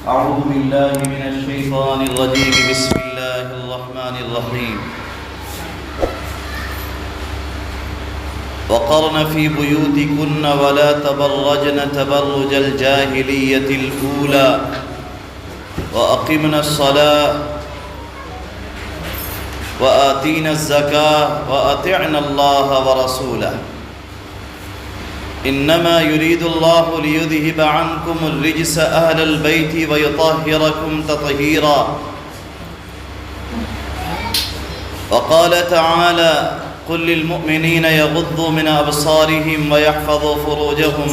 أعوذ بالله من الشيطان الرجيم. بسم الله الرحمن الرحيم. وقرن في بيوتكن ولا تبرجن تبرج الجاهلية الأولى وأقمنا الصلاة وآتينا الزكاة وأطعنا الله ورسوله إنما يريد الله ليذهب عنكم الرجس أهل البيت ويطهركم تطهيرا. وقال تعالى قل للمؤمنين يغضوا من أبصارهم ويحفظوا فروجهم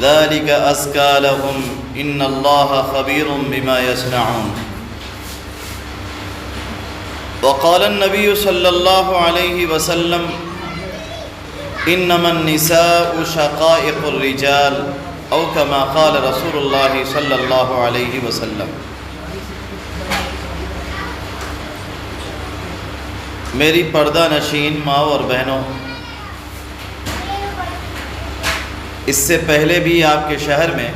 ذلك أزكى لهم إن الله خبير بما يصنعون. وقال النبي صلى الله عليه وسلم انما النساء شقائق الرجال او كما قال رسول اللہ صلی اللہ علیہ وسلم. میری پردہ نشین ماں اور بہنوں، اس سے پہلے بھی آپ کے شہر میں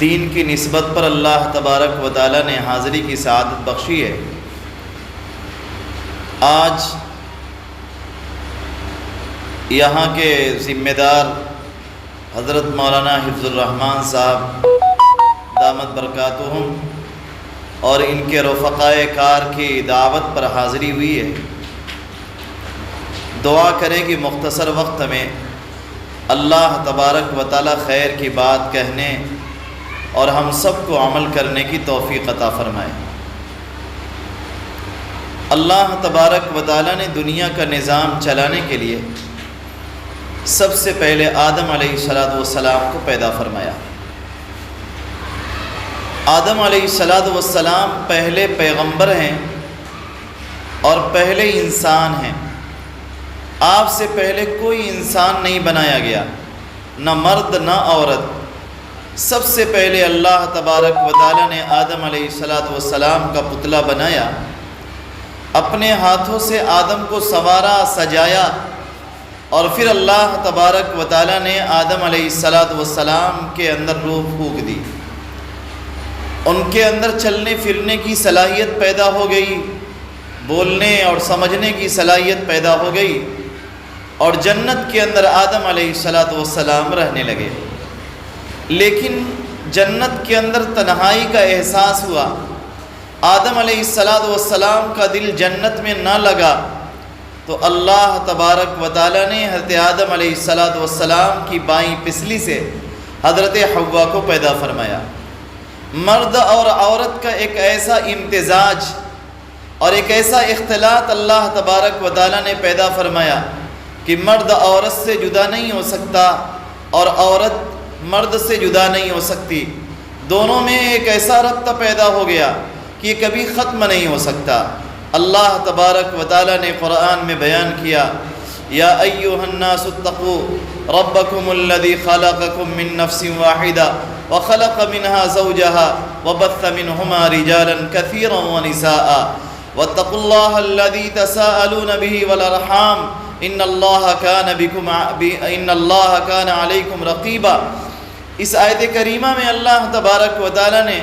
دین کی نسبت پر اللہ تبارک و تعالی نے حاضری کی سعادت بخشی ہے. آج یہاں کے ذمہ دار حضرت مولانا حفظ الرحمان صاحب دامت برکاتہم اور ان کے رفقائے کار کی دعوت پر حاضری ہوئی ہے. دعا کریں کہ مختصر وقت میں اللہ تبارک و تعالی خیر کی بات کہنے اور ہم سب کو عمل کرنے کی توفیق عطا فرمائے. اللہ تبارک و تعالی نے دنیا کا نظام چلانے کے لیے سب سے پہلے آدم علیہ السلام کو پیدا فرمایا. آدم علیہ السلام پہلے پیغمبر ہیں اور پہلے انسان ہیں. آپ سے پہلے کوئی انسان نہیں بنایا گیا، نہ مرد نہ عورت. سب سے پہلے اللہ تبارک و تعالی نے آدم علیہ السلام کا پتلا بنایا، اپنے ہاتھوں سے آدم کو سنوارا سجایا، اور پھر اللہ تبارک و تعالی نے آدم علیہ السلام کے اندر روح پھونک دی. ان کے اندر چلنے پھرنے کی صلاحیت پیدا ہو گئی، بولنے اور سمجھنے کی صلاحیت پیدا ہو گئی، اور جنت کے اندر آدم علیہ السلام رہنے لگے. لیکن جنت کے اندر تنہائی کا احساس ہوا. آدم علیہ السلام کا دل جنت میں نہ لگا تو اللہ تبارک و تعالی نے حضرت آدم علیہ السلام کی بائیں پسلی سے حضرت حوا کو پیدا فرمایا. مرد اور عورت کا ایک ایسا امتزاج اور ایک ایسا اختلاط اللہ تبارک و تعالی نے پیدا فرمایا کہ مرد عورت سے جدا نہیں ہو سکتا اور عورت مرد سے جدا نہیں ہو سکتی. دونوں میں ایک ایسا ربط پیدا ہو گیا کہ یہ کبھی ختم نہیں ہو سکتا. اللہ تبارک و تعالی نے قرآن میں بیان کیا، یا ایھا الناس اتقوا ربکم الذی خلقکم من نفس واحدہ وخلق منها زوجها وبث منهما رجالا كثيرا ونساء واتقوا الله الذي تساءلون به والارحام ان الله كان عليكم رقيبا. اس آیت کریمہ میں اللہ تبارک و تعالی نے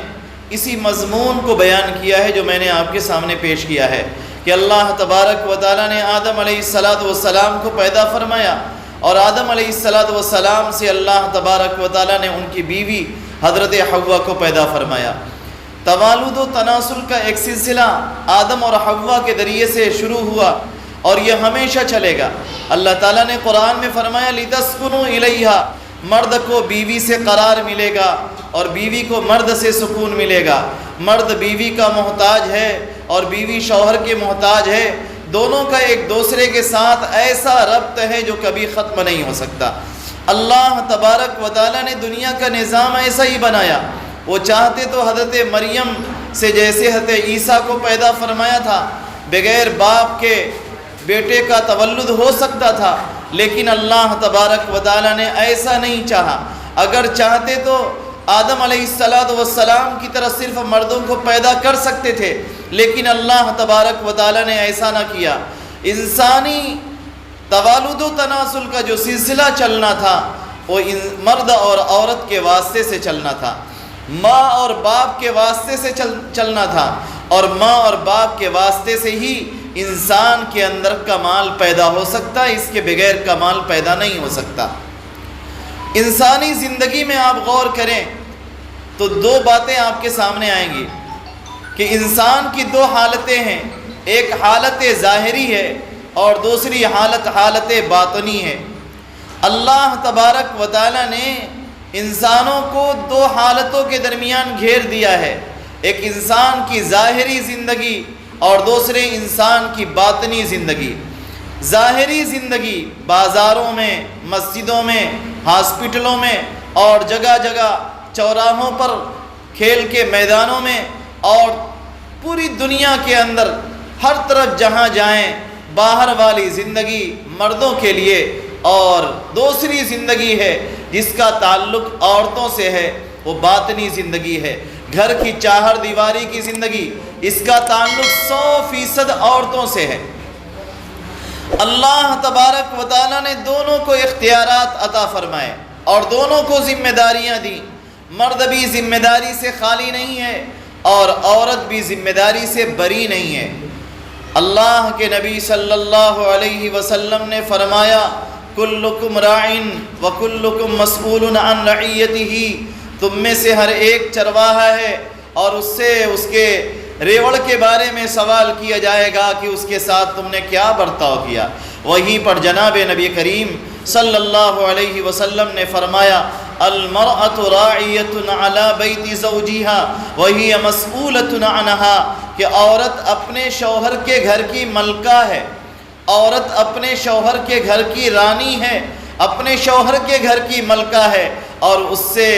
اسی مضمون کو بیان کیا ہے جو میں نے آپ کے سامنے پیش کیا ہے کہ اللہ تبارک و تعالی نے آدم علیہ السلام کو پیدا فرمایا، اور آدم علیہ السلام سے اللہ تبارک و تعالی نے ان کی بیوی حضرت حوا کو پیدا فرمایا. توالد و تناسل کا ایک سلسلہ آدم اور حوا کے ذریعے سے شروع ہوا اور یہ ہمیشہ چلے گا. اللہ تعالی نے قرآن میں فرمایا لِتَسْكُنُوا إِلَيْهَا، مرد کو بیوی سے قرار ملے گا اور بیوی کو مرد سے سکون ملے گا. مرد بیوی کا محتاج ہے اور بیوی شوہر کے محتاج ہے. دونوں کا ایک دوسرے کے ساتھ ایسا ربط ہے جو کبھی ختم نہیں ہو سکتا. اللہ تبارک و تعالی نے دنیا کا نظام ایسا ہی بنایا. وہ چاہتے تو حضرت مریم سے جیسے حضرت عیسیٰ کو پیدا فرمایا تھا بغیر باپ کے بیٹے کا تولد ہو سکتا تھا، لیکن اللہ تبارک و تعالی نے ایسا نہیں چاہا. اگر چاہتے تو آدم علیہ السلام کی طرح صرف مردوں کو پیدا کر سکتے تھے، لیکن اللہ تبارک و تعالی نے ایسا نہ کیا. انسانی توالد و تناسل کا جو سلسلہ چلنا تھا وہ مرد اور عورت کے واسطے سے چلنا تھا. ماں اور باپ کے واسطے سے چلنا تھا، اور ماں اور باپ کے واسطے سے ہی انسان کے اندر کمال پیدا ہو سکتا ہے، اس کے بغیر کمال پیدا نہیں ہو سکتا۔ انسانی زندگی میں آپ غور کریں تو دو باتیں آپ کے سامنے آئیں گی کہ انسان کی دو حالتیں ہیں، ایک حالت ظاہری ہے اور دوسری حالت باطنی ہے۔ اللہ تبارک و تعالیٰ نے انسانوں کو دو حالتوں کے درمیان گھیر دیا ہے، ایک انسان کی ظاہری زندگی اور دوسرے انسان کی باطنی زندگی۔ ظاہری زندگی بازاروں میں، مسجدوں میں، ہاسپٹلوں میں اور جگہ جگہ چوراہوں پر، کھیل کے میدانوں میں اور پوری دنیا کے اندر ہر طرف جہاں جائیں، باہر والی زندگی مردوں کے لیے، اور دوسری زندگی ہے جس کا تعلق عورتوں سے ہے، وہ باطنی زندگی ہے۔ گھر کی چار دیواری کی زندگی، اس کا تعلق 100% عورتوں سے ہے۔ اللہ تبارک و تعالیٰ نے دونوں کو اختیارات عطا فرمائے اور دونوں کو ذمہ داریاں دیں۔ مرد بھی ذمہ داری سے خالی نہیں ہے اور عورت بھی ذمہ داری سے بری نہیں ہے۔ اللہ کے نبی صلی اللہ علیہ وسلم نے فرمایا، کلکم راعٍ وکلکم مسئول عن رعیتہ، تم میں سے ہر ایک چرواہا ہے اور اس سے اس کے ریوڑ کے بارے میں سوال کیا جائے گا کہ اس کے ساتھ تم نے کیا برتاؤ کیا۔ وہیں پر جناب نبی کریم صلی اللہ علیہ وسلم نے فرمایا، المرأة راعیۃ علی بیت زوجہا وہی مسئولۃ عنہا، کہ عورت اپنے شوہر کے گھر کی ملکہ ہے، عورت اپنے شوہر کے گھر کی رانی ہے، اپنے شوہر کے گھر کی ملکہ ہے، اور اس سے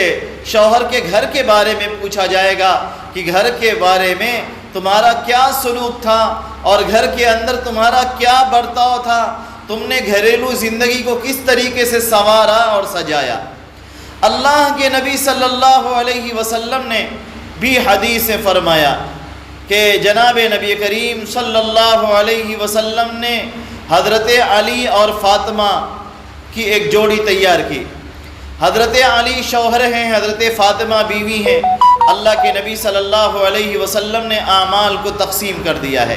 شوہر کے گھر کے بارے میں پوچھا جائے گا کہ گھر کے بارے میں تمہارا کیا سلوک تھا اور گھر کے اندر تمہارا کیا برتاؤ تھا، تم نے گھریلو زندگی کو کس طریقے سے سنوارا اور سجایا۔ اللہ کے نبی صلی اللہ علیہ وسلم نے بھی حدیث سے فرمایا کہ جناب نبی کریم صلی اللہ علیہ وسلم نے حضرت علی اور فاطمہ کی ایک جوڑی تیار کی۔ حضرت علی شوہر ہیں، حضرت فاطمہ بیوی ہیں۔ اللہ کے نبی صلی اللہ علیہ وسلم نے اعمال کو تقسیم کر دیا ہے۔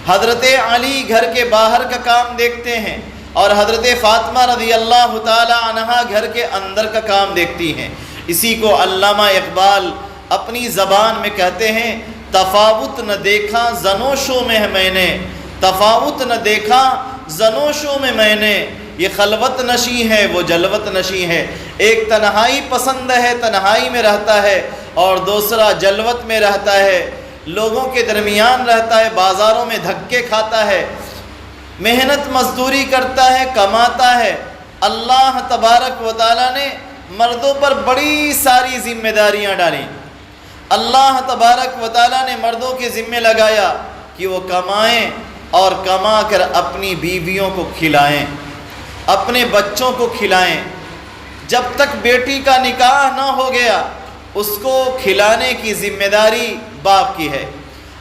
حضرت علی گھر کے باہر کا کام دیکھتے ہیں اور حضرت فاطمہ رضی اللہ تعالی عنہا گھر کے اندر کا کام دیکھتی ہیں۔ اسی کو علامہ اقبال اپنی زبان میں کہتے ہیں، تفاوت نہ دیکھا زنوشوں میں میں نے، تفاوت نہ دیکھا زنوشوں میں میں نے، یہ خلوت نشی ہے وہ جلوت نشی ہے۔ ایک تنہائی پسند ہے، تنہائی میں رہتا ہے، اور دوسرا جلوت میں رہتا ہے، لوگوں کے درمیان رہتا ہے، بازاروں میں دھکے کھاتا ہے، محنت مزدوری کرتا ہے، کماتا ہے۔ اللہ تبارک و تعالیٰ نے مردوں پر بڑی ساری ذمہ داریاں ڈالیں۔ اللہ تبارک و تعالیٰ نے مردوں کے ذمہ لگایا کہ وہ کمائیں اور کما کر اپنی بیویوں کو کھلائیں، اپنے بچوں کو کھلائیں۔ جب تک بیٹی کا نکاح نہ ہو گیا اس کو کھلانے کی ذمہ داری باپ کی ہے،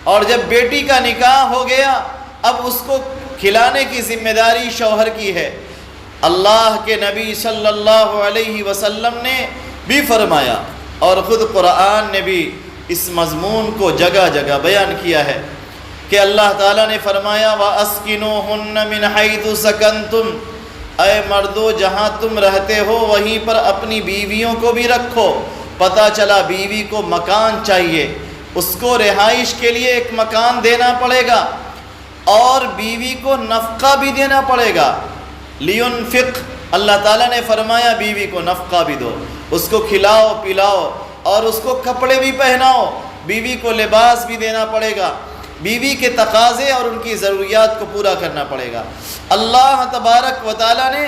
اور جب بیٹی کا نکاح ہو گیا اب اس کو کھلانے کی ذمہ داری شوہر کی ہے۔ اللہ کے نبی صلی اللہ علیہ وسلم نے بھی فرمایا اور خود قرآن نے بھی اس مضمون کو جگہ جگہ بیان کیا ہے کہ اللہ تعالیٰ نے فرمایا، وَأَسْكِنُوهُنَّ مِنْ حَيْثُ سَكَنْتُمْ، اے مردو جہاں تم رہتے ہو وہیں پر اپنی بیویوں کو بھی رکھو۔ پتہ چلا بیوی کو مکان چاہیے، اس کو رہائش کے لیے ایک مکان دینا پڑے گا اور بیوی کو نفقہ بھی دینا پڑے گا۔ لِيُنْفِقْ، اللہ تعالیٰ نے فرمایا بیوی کو نفقہ بھی دو، اس کو کھلاؤ پلاؤ اور اس کو کپڑے بھی پہناؤ، بیوی کو لباس بھی دینا پڑے گا، بیوی کے تقاضے اور ان کی ضروریات کو پورا کرنا پڑے گا۔ اللہ تبارک و تعالیٰ نے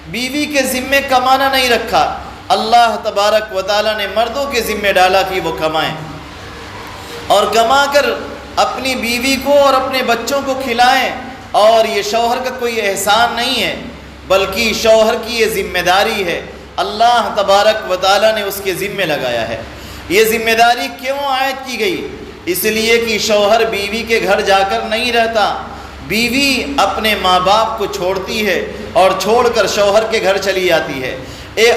بیوی کے ذمے کمانا نہیں رکھا، اللہ تبارک و تعالیٰ نے مردوں کے ذمے ڈالا کہ وہ کمائیں اور کما کر اپنی بیوی کو اور اپنے بچوں کو کھلائیں۔ اور یہ شوہر کا کوئی احسان نہیں ہے بلکہ شوہر کی یہ ذمہ داری ہے، اللہ تبارک و تعالیٰ نے اس کے ذمے لگایا ہے۔ یہ ذمہ داری کیوں عائد کی گئی؟ اس لیے کہ شوہر بیوی کے گھر جا کر نہیں رہتا، بیوی اپنے ماں باپ کو چھوڑتی ہے اور چھوڑ کر شوہر کے گھر چلی جاتی ہے،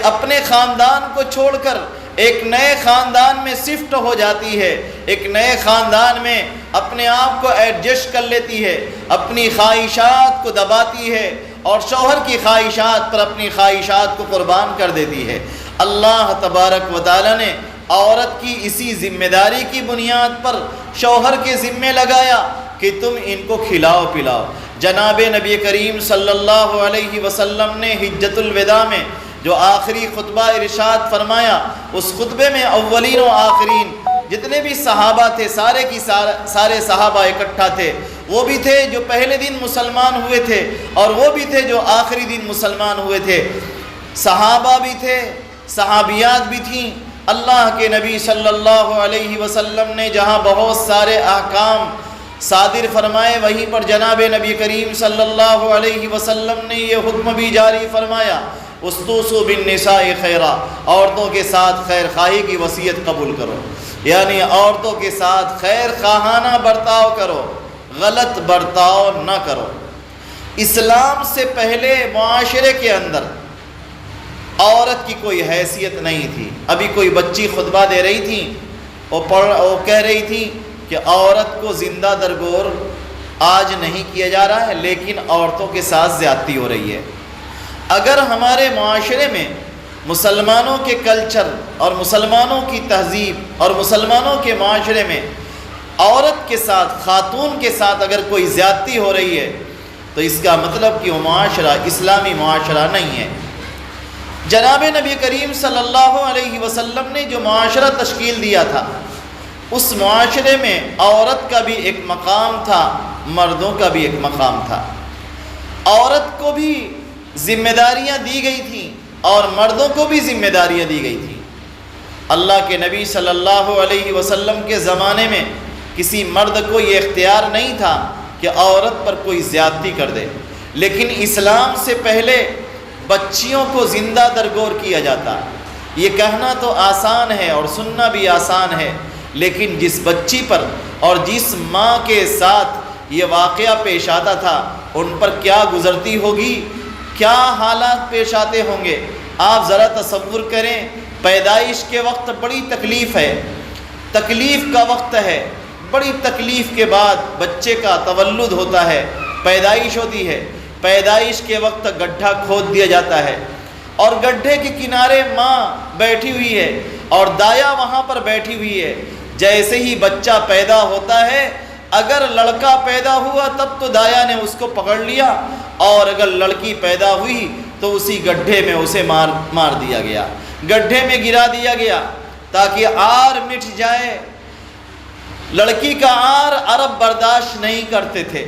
اپنے خاندان کو چھوڑ کر ایک نئے خاندان میں شفٹ ہو جاتی ہے، ایک نئے خاندان میں اپنے آپ کو ایڈجسٹ کر لیتی ہے، اپنی خواہشات کو دباتی ہے اور شوہر کی خواہشات پر اپنی خواہشات کو قربان کر دیتی ہے۔ اللہ تبارک و تعالیٰ نے عورت کی اسی ذمہ داری کی بنیاد پر شوہر کے ذمے لگایا کہ تم ان کو کھلاؤ پلاؤ۔ جناب نبی کریم صلی اللہ علیہ وسلم نے حجۃ الوداع میں جو آخری خطبہ ارشاد فرمایا، اس خطبے میں اولین و آخرین جتنے بھی صحابہ تھے سارے صحابہ اکٹھا تھے، وہ بھی تھے جو پہلے دن مسلمان ہوئے تھے اور وہ بھی تھے جو آخری دن مسلمان ہوئے تھے، صحابہ بھی تھے، صحابیات بھی تھیں۔ اللہ کے نبی صلی اللہ علیہ وسلم نے جہاں بہت سارے احکام صادر فرمائے، وہیں پر جناب نبی کریم صلی اللہ علیہ وسلم نے یہ حکم بھی جاری فرمایا، استوصوا بالنساء خیرا، عورتوں کے ساتھ خیر خواہی کی وصیت قبول کرو، یعنی عورتوں کے ساتھ خیر خواہانہ برتاؤ کرو، غلط برتاؤ نہ کرو۔ اسلام سے پہلے معاشرے کے اندر عورت کی کوئی حیثیت نہیں تھی۔ ابھی کوئی بچی خطبہ دے رہی تھی، وہ کہہ رہی تھی کہ عورت کو زندہ درگور آج نہیں کیا جا رہا ہے، لیکن عورتوں کے ساتھ زیادتی ہو رہی ہے۔ اگر ہمارے معاشرے میں مسلمانوں کے کلچر اور مسلمانوں کی تہذیب اور مسلمانوں کے معاشرے میں عورت کے ساتھ، خاتون کے ساتھ اگر کوئی زیادتی ہو رہی ہے تو اس کا مطلب کہ وہ معاشرہ اسلامی معاشرہ نہیں ہے۔ جناب نبی کریم صلی اللہ علیہ وسلم نے جو معاشرہ تشکیل دیا تھا، اس معاشرے میں عورت کا بھی ایک مقام تھا، مردوں کا بھی ایک مقام تھا۔ عورت کو بھی ذمہ داریاں دی گئی تھیں اور مردوں کو بھی ذمہ داریاں دی گئی تھیں۔ اللہ کے نبی صلی اللہ علیہ وسلم کے زمانے میں کسی مرد کو یہ اختیار نہیں تھا کہ عورت پر کوئی زیادتی کر دے، لیکن اسلام سے پہلے بچیوں کو زندہ درگور کیا جاتا۔ یہ کہنا تو آسان ہے اور سننا بھی آسان ہے، لیکن جس بچی پر اور جس ماں کے ساتھ یہ واقعہ پیش آتا تھا، ان پر کیا گزرتی ہوگی، کیا حالات پیش آتے ہوں گے۔ آپ ذرا تصور کریں، پیدائش کے وقت بڑی تکلیف ہے، تکلیف کا وقت ہے، بڑی تکلیف کے بعد بچے کا تولد ہوتا ہے، پیدائش ہوتی ہے، پیدائش کے وقت گڈھا کھود دیا جاتا ہے اور گڈھے کے کنارے ماں بیٹھی ہوئی ہے اور دایا وہاں پر بیٹھی ہوئی ہے۔ جیسے ہی بچہ پیدا ہوتا ہے، اگر لڑکا پیدا ہوا تب تو دایا نے اس کو پکڑ لیا، اور اگر لڑکی پیدا ہوئی تو اسی گڈھے میں اسے مار دیا گیا، گڈھے میں گرا دیا گیا تاکہ آر مٹ جائے۔ لڑکی کا آر عرب برداشت نہیں کرتے تھے،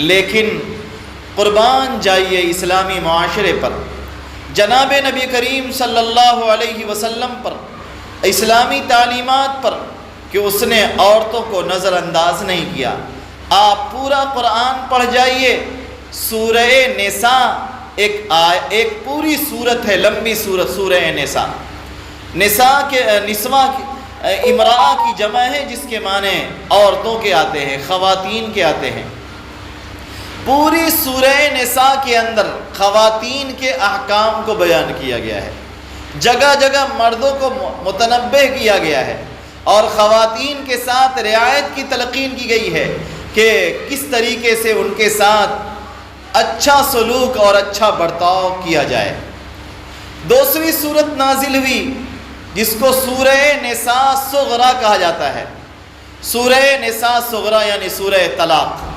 لیکن قربان جائیے اسلامی معاشرے پر، جناب نبی کریم صلی اللہ علیہ وسلم پر، اسلامی تعلیمات پر، کہ اس نے عورتوں کو نظر انداز نہیں کیا۔ آپ پورا قرآن پڑھ جائیے، سورہ نساء ایک پوری سورت ہے، لمبی سورت سورہ نساء۔ نسواں امرأہ کی جمع ہے، جس کے معنی عورتوں کے آتے ہیں، خواتین کے آتے ہیں۔ پوری سورہ نساء کے اندر خواتین کے احکام کو بیان کیا گیا ہے، جگہ جگہ مردوں کو متنبہ کیا گیا ہے اور خواتین کے ساتھ رعایت کی تلقین کی گئی ہے کہ کس طریقے سے ان کے ساتھ اچھا سلوک اور اچھا برتاؤ کیا جائے۔ دوسری صورت نازل ہوئی جس کو سورہ نساء صغریٰ کہا جاتا ہے، سورہ نساء صغریٰ یعنی سورہ طلاق۔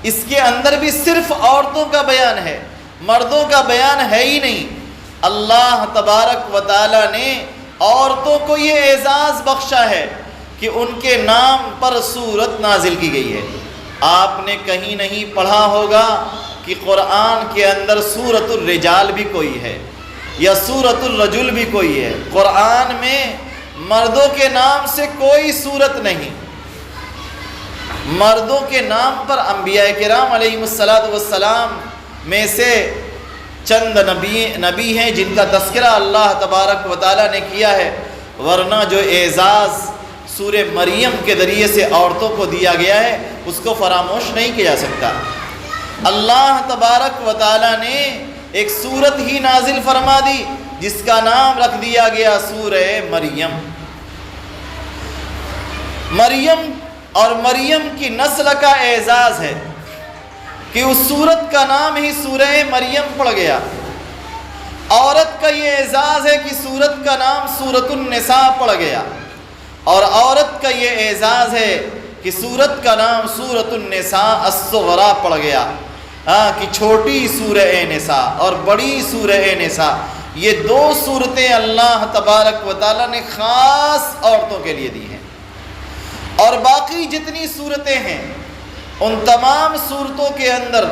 اس کے اندر بھی صرف عورتوں کا بیان ہے، مردوں کا بیان ہے ہی نہیں۔ اللہ تبارک و تعالی نے عورتوں کو یہ اعزاز بخشا ہے کہ ان کے نام پر سورت نازل کی گئی ہے۔ آپ نے کہیں نہیں پڑھا ہوگا کہ قرآن کے اندر سورۃ الرجال بھی کوئی ہے یا سورۃ الرجل بھی کوئی ہے۔ قرآن میں مردوں کے نام سے کوئی سورت نہیں۔ مردوں کے نام پر انبیاء کرام علیہ السلام میں سے چند نبی ہیں جن کا تذکرہ اللہ تبارک و تعالیٰ نے کیا ہے، ورنہ جو اعزاز سورہ مریم کے ذریعے سے عورتوں کو دیا گیا ہے اس کو فراموش نہیں کیا جا سکتا۔ اللہ تبارک و تعالیٰ نے ایک سورت ہی نازل فرما دی جس کا نام رکھ دیا گیا سورہ مریم۔ مریم اور مریم کی نسل کا اعزاز ہے کہ اس سورت کا نام ہی سورہ مریم پڑ گیا۔ عورت کا یہ اعزاز ہے کہ سورت کا نام سورۃ النساء پڑ گیا، اور عورت کا یہ اعزاز ہے کہ سورت کا نام سورۃ النساء الصغریٰ پڑ گیا، کہ چھوٹی سورہ نساء اور بڑی سورہ نساء، یہ دو صورتیں اللہ تبارک و تعالیٰ نے خاص عورتوں کے لیے دی ہیں، اور باقی جتنی صورتیں ہیں ان تمام صورتوں کے اندر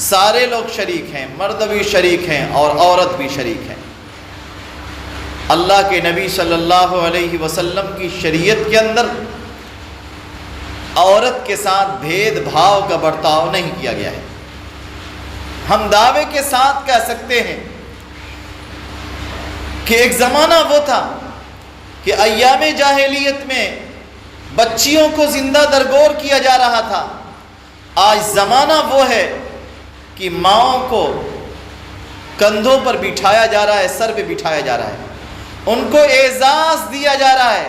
سارے لوگ شریک ہیں، مرد بھی شریک ہیں اور عورت بھی شریک ہیں۔ اللہ کے نبی صلی اللہ علیہ وسلم کی شریعت کے اندر عورت کے ساتھ بھید بھاؤ کا برتاؤ نہیں کیا گیا ہے۔ ہم دعوے کے ساتھ کہہ سکتے ہیں کہ ایک زمانہ وہ تھا کہ ایام جاہلیت میں بچیوں کو زندہ درگور کیا جا رہا تھا۔ آج زمانہ وہ ہے کہ ماؤں کو کندھوں پر بٹھایا جا رہا ہے، سر پہ بٹھایا جا رہا ہے، ان کو اعزاز دیا جا رہا ہے۔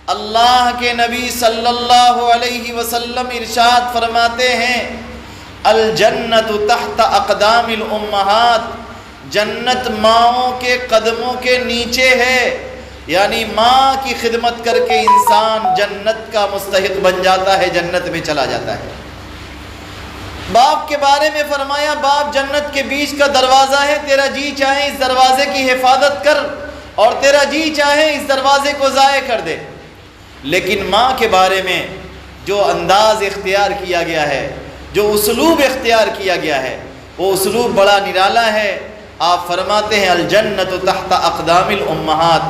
اللہ کے نبی صلی اللہ علیہ وسلم ارشاد فرماتے ہیں، الجنت تحت اقدام الامہات، جنت ماؤں کے قدموں کے نیچے ہے، یعنی ماں کی خدمت کر کے انسان جنت کا مستحق بن جاتا ہے، جنت میں چلا جاتا ہے۔ باپ کے بارے میں فرمایا، باپ جنت کے بیچ کا دروازہ ہے، تیرا جی چاہے اس دروازے کی حفاظت کر اور تیرا جی چاہے اس دروازے کو ضائع کر دے۔ لیکن ماں کے بارے میں جو انداز اختیار کیا گیا ہے، جو اسلوب اختیار کیا گیا ہے، وہ اسلوب بڑا نرالا ہے۔ آپ فرماتے ہیں الجنت تحت اقدام الامہات،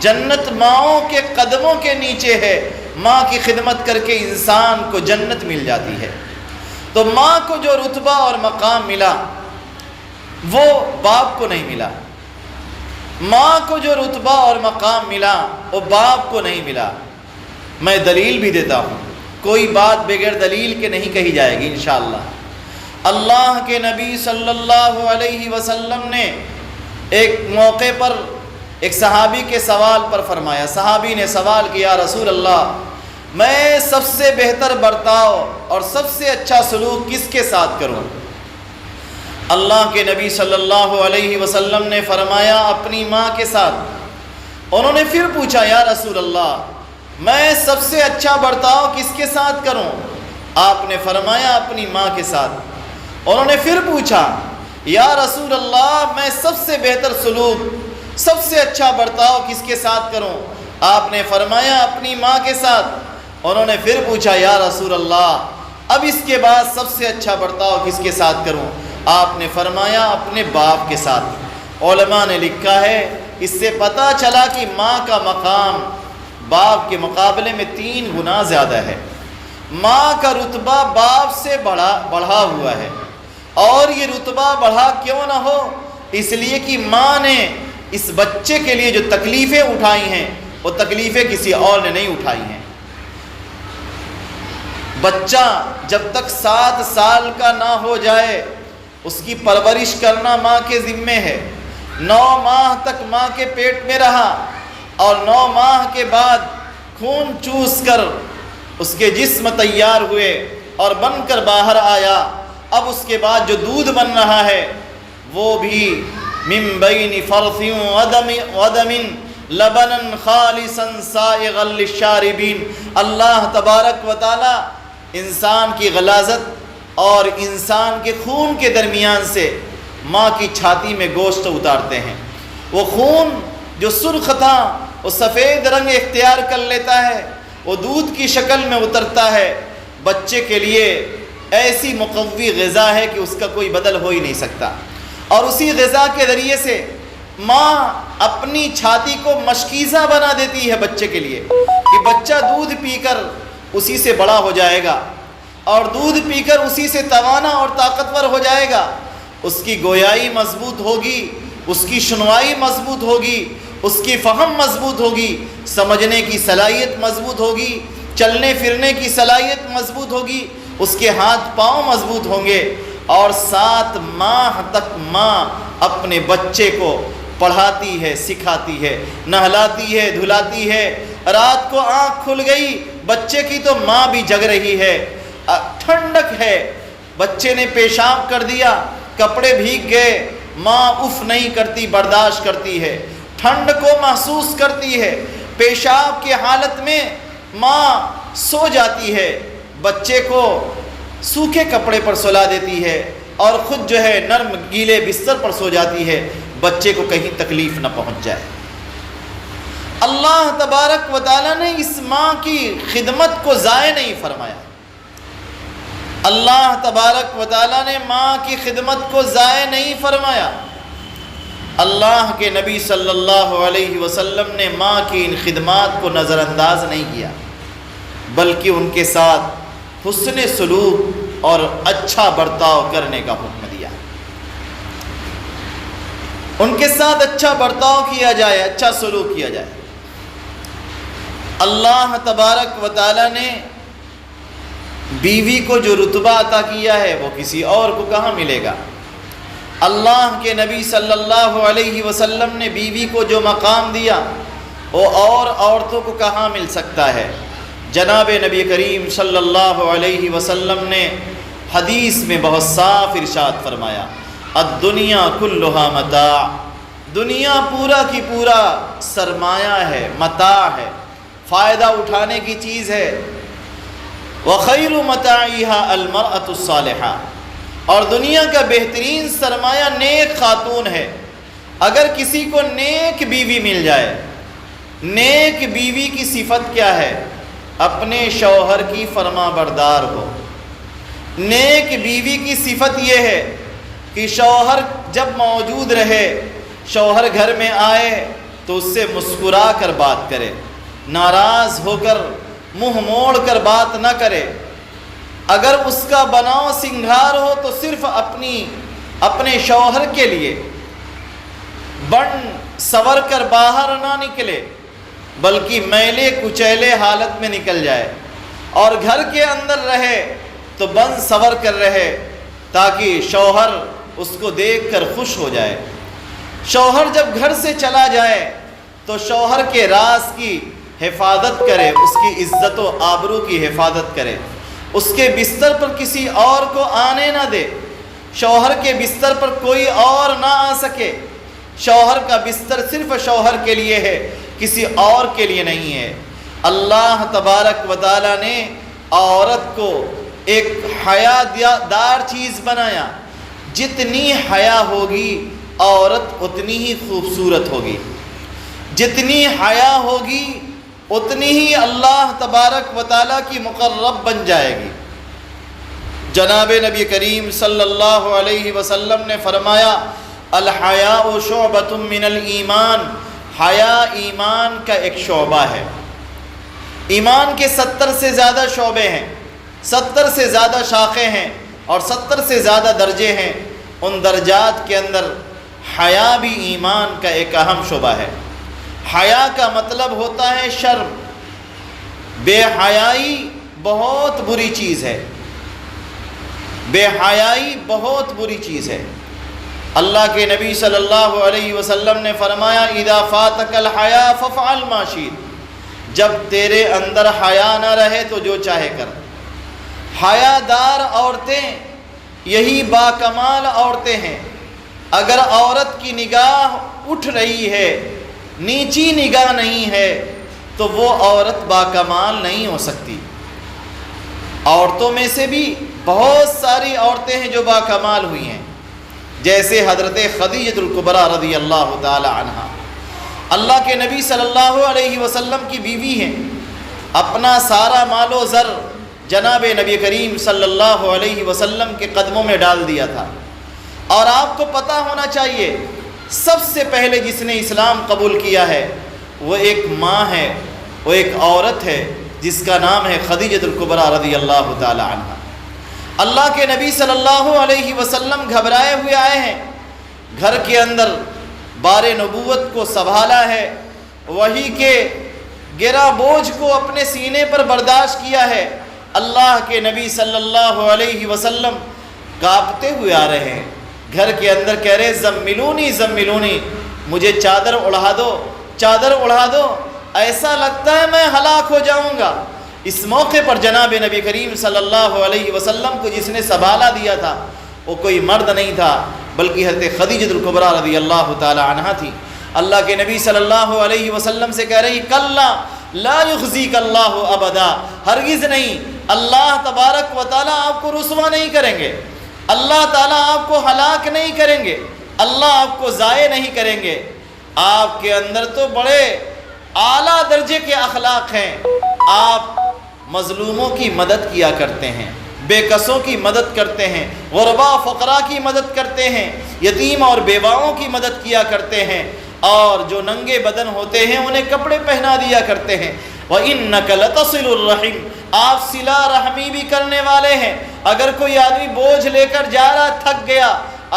جنت ماؤں کے قدموں کے نیچے ہے، ماں کی خدمت کر کے انسان کو جنت مل جاتی ہے۔ تو ماں کو جو رتبہ اور مقام ملا وہ باپ کو نہیں ملا، ماں کو جو رتبہ اور مقام ملا وہ باپ کو نہیں ملا۔ میں دلیل بھی دیتا ہوں، کوئی بات بغیر دلیل کے نہیں کہی جائے گی انشاءاللہ۔ اللہ کے نبی صلی اللہ علیہ وسلم نے ایک موقع پر ایک صحابی کے سوال پر فرمایا، صحابی نے سوال کیا، رسول اللہ میں سب سے بہتر برتاؤ اور سب سے اچھا سلوک کس کے ساتھ کروں؟ اللہ کے نبی صلی اللہ علیہ وسلم نے فرمایا اپنی ماں کے ساتھ۔ انہوں نے پھر پوچھا، یا رسول اللہ میں سب سے اچھا برتاؤ کس کے ساتھ کروں؟ آپ نے فرمایا اپنی ماں کے ساتھ۔ انہوں نے پھر پوچھا، یا رسول اللہ میں سب سے بہتر سلوک، سب سے اچھا برتاؤ کس کے ساتھ کروں؟ آپ نے فرمایا اپنی ماں کے ساتھ۔ انہوں نے پھر پوچھا، یا رسول اللہ اب اس کے بعد سب سے اچھا برتاؤ کس کے ساتھ کروں؟ آپ نے فرمایا اپنے باپ کے ساتھ۔ علماء نے لکھا ہے اس سے پتہ چلا کہ ماں کا مقام باپ کے مقابلے میں 3 گنا زیادہ ہے۔ ماں کا رتبہ باپ سے بڑھا ہوا ہے، اور یہ رتبہ بڑھا کیوں نہ ہو؟ اس لیے کہ ماں نے اس بچے کے لیے جو تکلیفیں اٹھائی ہیں وہ تکلیفیں کسی اور نے نہیں اٹھائی ہیں۔ بچہ جب تک 7 سال کا نہ ہو جائے اس کی پرورش کرنا ماں کے ذمے ہے۔ 9 ماہ تک ماں کے پیٹ میں رہا اور 9 ماہ کے بعد خون چوس کر اس کے جسم تیار ہوئے اور بن کر باہر آیا۔ اب اس کے بعد جو دودھ بن رہا ہے وہ بھی من بین فرث ودم لبنا خالصا سائغا للشاربین۔ اللہ تبارک و تعالی انسان کی غلاظت اور انسان کے خون کے درمیان سے ماں کی چھاتی میں گوشت اتارتے ہیں۔ وہ خون جو سرخ تھا وہ سفید رنگ اختیار کر لیتا ہے، وہ دودھ کی شکل میں اترتا ہے۔ بچے کے لیے ایسی مقوی غذا ہے کہ اس کا کوئی بدل ہو ہی نہیں سکتا، اور اسی غذا کے ذریعے سے ماں اپنی چھاتی کو مشکیزہ بنا دیتی ہے بچے کے لیے، کہ بچہ دودھ پی کر اسی سے بڑا ہو جائے گا اور دودھ پی کر اسی سے توانا اور طاقتور ہو جائے گا۔ اس کی گویائی مضبوط ہوگی، اس کی سنوائی مضبوط ہوگی، اس کی فہم مضبوط ہوگی، سمجھنے کی صلاحیت مضبوط ہوگی، چلنے پھرنے کی صلاحیت مضبوط ہوگی، اس کے ہاتھ پاؤں مضبوط ہوں گے، اور 7 ماہ تک ماں اپنے بچے کو پڑھاتی ہے، سکھاتی ہے، نہلاتی ہے، دھلاتی ہے۔ رات کو آنکھ کھل گئی بچے کی تو ماں بھی جگ رہی ہے، ٹھنڈک ہے، بچے نے پیشاب کر دیا، کپڑے بھیگ گئے، ماں اف نہیں کرتی، برداشت کرتی ہے، ٹھنڈ کو محسوس کرتی ہے، پیشاب کی حالت میں ماں سو جاتی ہے، بچے کو سوکھے کپڑے پر سلا دیتی ہے اور خود جو ہے نرم گیلے بستر پر سو جاتی ہے، بچے کو کہیں تکلیف نہ پہنچ جائے۔ اللہ تبارک و تعالیٰ نے اس ماں کی خدمت کو ضائع نہیں فرمایا۔ اللہ تبارک و تعالیٰ نے ماں کی خدمت کو ضائع نہیں فرمایا۔ اللہ کے نبی صلی اللہ علیہ وسلم نے ماں کی ان خدمات کو نظر انداز نہیں کیا، بلکہ ان کے ساتھ حسن سلوک اور اچھا برتاؤ کرنے کا حکم دیا۔ ان کے ساتھ اچھا برتاؤ کیا جائے، اچھا سلوک کیا جائے۔ اللہ تبارک و تعالیٰ نے بیوی کو جو رتبہ عطا کیا ہے وہ کسی اور کو کہاں ملے گا؟ اللہ کے نبی صلی اللہ علیہ وسلم نے بیوی کو جو مقام دیا وہ اور عورتوں کو کہاں مل سکتا ہے؟ جناب نبی کریم صلی اللہ علیہ وسلم نے حدیث میں بہت صاف ارشاد فرمایا، الدنیا کلھا متاع، دنیا پورا کی پورا سرمایہ ہے، متاع ہے، فائدہ اٹھانے کی چیز ہے۔ وخیر متاعها المرأة الصالحہ، اور دنیا کا بہترین سرمایہ نیک خاتون ہے۔ اگر کسی کو نیک بیوی مل جائے، نیک بیوی کی صفت کیا ہے؟ اپنے شوہر کی فرما بردار ہو۔ نیک بیوی کی صفت یہ ہے کہ شوہر جب موجود رہے، شوہر گھر میں آئے تو اس سے مسکرا کر بات کرے، ناراض ہو کر منہ موڑ کر بات نہ کرے۔ اگر اس کا بناؤ سنگھار ہو تو صرف اپنے شوہر کے لیے بن سور کر باہر نہ نکلے، بلکہ میلے کچیلے حالت میں نکل جائے، اور گھر کے اندر رہے تو بن سور کر رہے تاکہ شوہر اس کو دیکھ کر خوش ہو جائے۔ شوہر جب گھر سے چلا جائے تو شوہر کے راز کی حفاظت کرے، اس کی عزت و آبرو کی حفاظت کرے، اس کے بستر پر کسی اور کو آنے نہ دے، شوہر کے بستر پر کوئی اور نہ آ سکے۔ شوہر کا بستر صرف شوہر کے لیے ہے، کسی اور کے لیے نہیں ہے۔ اللہ تبارک و تعالیٰ نے عورت کو ایک حیا دار چیز بنایا، جتنی حیا ہوگی عورت اتنی ہی خوبصورت ہوگی، جتنی حیا ہوگی اتنی ہی اللہ تبارک و تعالیٰ کی مقرب بن جائے گی۔ جناب نبی کریم صلی اللہ علیہ وسلم نے فرمایا، الحیاء شعبۃ من الایمان، حیا ایمان کا ایک شعبہ ہے۔ ایمان کے 70 سے زیادہ شعبے ہیں، 70 سے زیادہ شاخیں ہیں اور 70 سے زیادہ درجے ہیں۔ ان درجات کے اندر حیا بھی ایمان کا ایک اہم شعبہ ہے۔ حیا کا مطلب ہوتا ہے شرم۔ بے حیائی بہت بری چیز ہے، بے حیائی بہت بری چیز ہے۔ اللہ کے نبی صلی اللہ علیہ وسلم نے فرمایا، اذا فاتک الحیا ففعل ما شئت، جب تیرے اندر حیا نہ رہے تو جو چاہے کر۔ حیا دار عورتیں یہی باکمال عورتیں ہیں۔ اگر عورت کی نگاہ اٹھ رہی ہے، نیچی نگاہ نہیں ہے، تو وہ عورت باکمال نہیں ہو سکتی۔ عورتوں میں سے بھی بہت ساری عورتیں ہیں جو باکمال ہوئی ہیں، جیسے حضرت خدیجہ الکبریٰ رضی اللہ تعالی عنہا، اللہ کے نبی صلی اللہ علیہ وسلم کی بیوی ہیں۔ اپنا سارا مال و زر جناب نبی کریم صلی اللہ علیہ وسلم کے قدموں میں ڈال دیا تھا۔ اور آپ کو پتہ ہونا چاہیے، سب سے پہلے جس نے اسلام قبول کیا ہے وہ ایک ماں ہے، وہ ایک عورت ہے جس کا نام ہے خدیجہ الکبریٰ رضی اللہ تعالی عنہا۔ اللہ کے نبی صلی اللہ علیہ وسلم گھبرائے ہوئے آئے ہیں، گھر کے اندر بار نبوت کو سنبھالا ہے، وحی کے گرا بوجھ کو اپنے سینے پر برداشت کیا ہے۔ اللہ کے نبی صلی اللہ علیہ وسلم کانپتے ہوئے آ رہے ہیں، گھر کے اندر کہہ رہے زملونی زملونی، مجھے چادر اڑا دو، چادر اڑا دو، ایسا لگتا ہے میں ہلاک ہو جاؤں گا۔ اس موقع پر جناب نبی کریم صلی اللہ علیہ وسلم کو جس نے سنبھالا دیا تھا وہ کوئی مرد نہیں تھا بلکہ حضرت خدیجہ الکبریٰ رضی اللہ تعالی عنہا تھی۔ اللہ کے نبی صلی اللہ علیہ وسلم سے کہہ رہی کلا لا یخزیک اللہ ابدا، ہرگز نہیں، اللہ تبارک و تعالیٰ آپ کو رسوا نہیں کریں گے، اللہ تعالیٰ آپ کو ہلاک نہیں کریں گے، اللہ آپ کو ضائع نہیں کریں گے۔ آپ کے اندر تو بڑے اعلیٰ درجے کے اخلاق ہیں، آپ مظلوموں کی مدد کیا کرتے ہیں، بے کسوں کی مدد کرتے ہیں، غرباء فقراء کی مدد کرتے ہیں، یتیم اور بیواؤں کی مدد کیا کرتے ہیں، اور جو ننگے بدن ہوتے ہیں انہیں کپڑے پہنا دیا کرتے ہیں۔ وَإِنَّكَ لَتَصِلُ الرَّحِمَ، آپ صلہ رحمی بھی کرنے والے ہیں۔ اگر کوئی آدمی بوجھ لے کر جا رہا تھک گیا،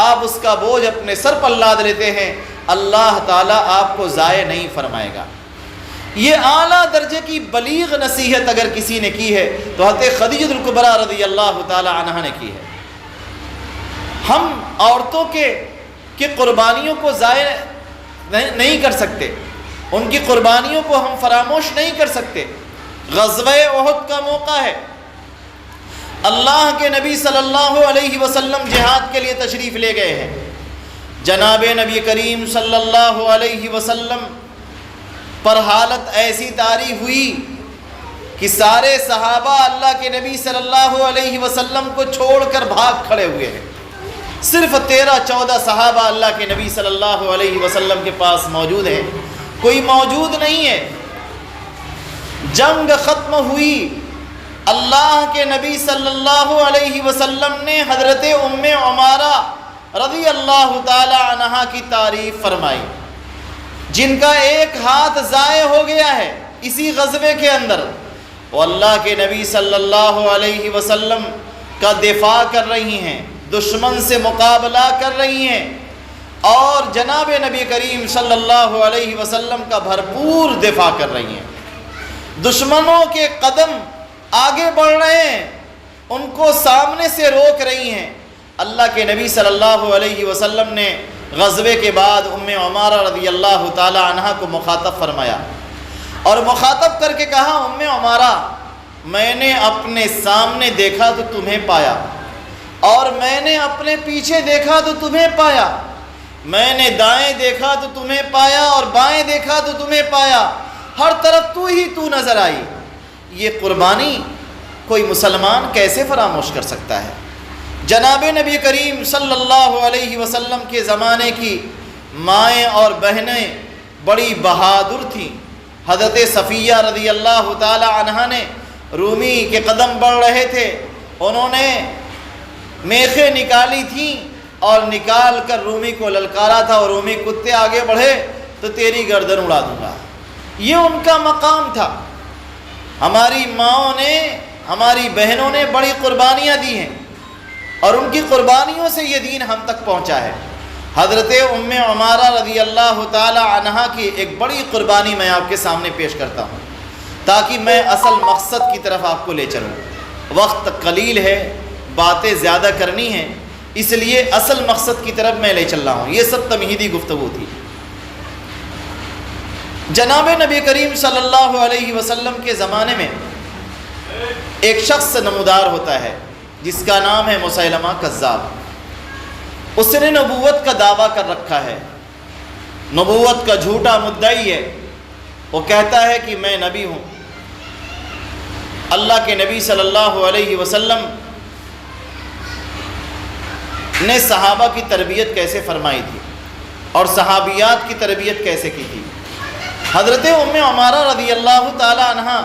آپ اس کا بوجھ اپنے سر پر لاد لیتے ہیں، اللہ تعالیٰ آپ کو ضائع نہیں فرمائے گا۔ یہ اعلیٰ درجے کی بلیغ نصیحت اگر کسی نے کی ہے تو حضرت خدیجہ الکبریٰ رضی اللہ تعالی عنہا نے کی ہے۔ ہم عورتوں کے قربانیوں کو ضائع نہیں کر سکتے، ان کی قربانیوں کو ہم فراموش نہیں کر سکتے۔ غزوہ احد کا موقع ہے، اللہ کے نبی صلی اللہ علیہ وسلم جہاد کے لیے تشریف لے گئے ہیں۔ جناب نبی کریم صلی اللہ علیہ وسلم پر حالت ایسی طاری ہوئی کہ سارے صحابہ اللہ کے نبی صلی اللہ علیہ وسلم کو چھوڑ کر بھاگ کھڑے ہوئے ہیں۔ صرف 13-14 صحابہ اللہ کے نبی صلی اللہ علیہ وسلم کے پاس موجود ہیں، کوئی موجود نہیں ہے۔ جنگ ختم ہوئی، اللہ کے نبی صلی اللہ علیہ وسلم نے حضرت ام عمارہ رضی اللہ تعالی عنہا کی تعریف فرمائی، جن کا ایک ہاتھ ضائع ہو گیا ہے اسی غزوے کے اندر، وہ اللہ کے نبی صلی اللہ علیہ وسلم کا دفاع کر رہی ہیں، دشمن سے مقابلہ کر رہی ہیں، اور جناب نبی کریم صلی اللہ علیہ وسلم کا بھرپور دفاع کر رہی ہیں۔ دشمنوں کے قدم آگے بڑھ رہے ہیں، ان کو سامنے سے روک رہی ہیں۔ اللہ کے نبی صلی اللہ علیہ وسلم نے غزوے کے بعد ام عمارہ رضی اللہ تعالی عنہا کو مخاطب فرمایا اور مخاطب کر کے کہا، ام عمارہ، میں نے اپنے سامنے دیکھا تو تمہیں پایا، اور میں نے اپنے پیچھے دیکھا تو تمہیں پایا، میں نے دائیں دیکھا تو تمہیں پایا اور بائیں دیکھا تو تمہیں پایا، ہر طرف تو ہی تو نظر آئی۔ یہ قربانی کوئی مسلمان کیسے فراموش کر سکتا ہے؟ جناب نبی کریم صلی اللہ علیہ وسلم کے زمانے کی مائیں اور بہنیں بڑی بہادر تھیں۔ حضرت صفیہ رضی اللہ تعالی عنہا نے رومی کے قدم بڑھ رہے تھے، انہوں نے میخیں نکالی تھیں اور نکال کر رومی کو للکارا تھا، اور رومی کتے آگے بڑھے تو تیری گردن اڑا دوں گا، یہ ان کا مقام تھا۔ ہماری ماؤں نے، ہماری بہنوں نے بڑی قربانیاں دی ہیں، اور ان کی قربانیوں سے یہ دین ہم تک پہنچا ہے۔ حضرت ام عمارہ رضی اللہ تعالی عنہا کی ایک بڑی قربانی میں آپ کے سامنے پیش کرتا ہوں تاکہ میں اصل مقصد کی طرف آپ کو لے چلوں۔ وقت قلیل ہے، باتیں زیادہ کرنی ہیں، اس لیے اصل مقصد کی طرف میں لے چل رہا ہوں۔ یہ سب تمہیدی گفتگو تھی۔ جناب نبی کریم صلی اللہ علیہ وسلم کے زمانے میں ایک شخص نمودار ہوتا ہے جس کا نام ہے مسیلمہ کذاب۔ اس نے نبوت کا دعویٰ کر رکھا ہے، نبوت کا جھوٹا مدعی ہے۔ وہ کہتا ہے کہ میں نبی ہوں۔ اللہ کے نبی صلی اللہ علیہ وسلم نے صحابہ کی تربیت کیسے فرمائی تھی اور صحابیات کی تربیت کیسے کی تھی؟ حضرت ام عمارہ رضی اللہ تعالی عنہا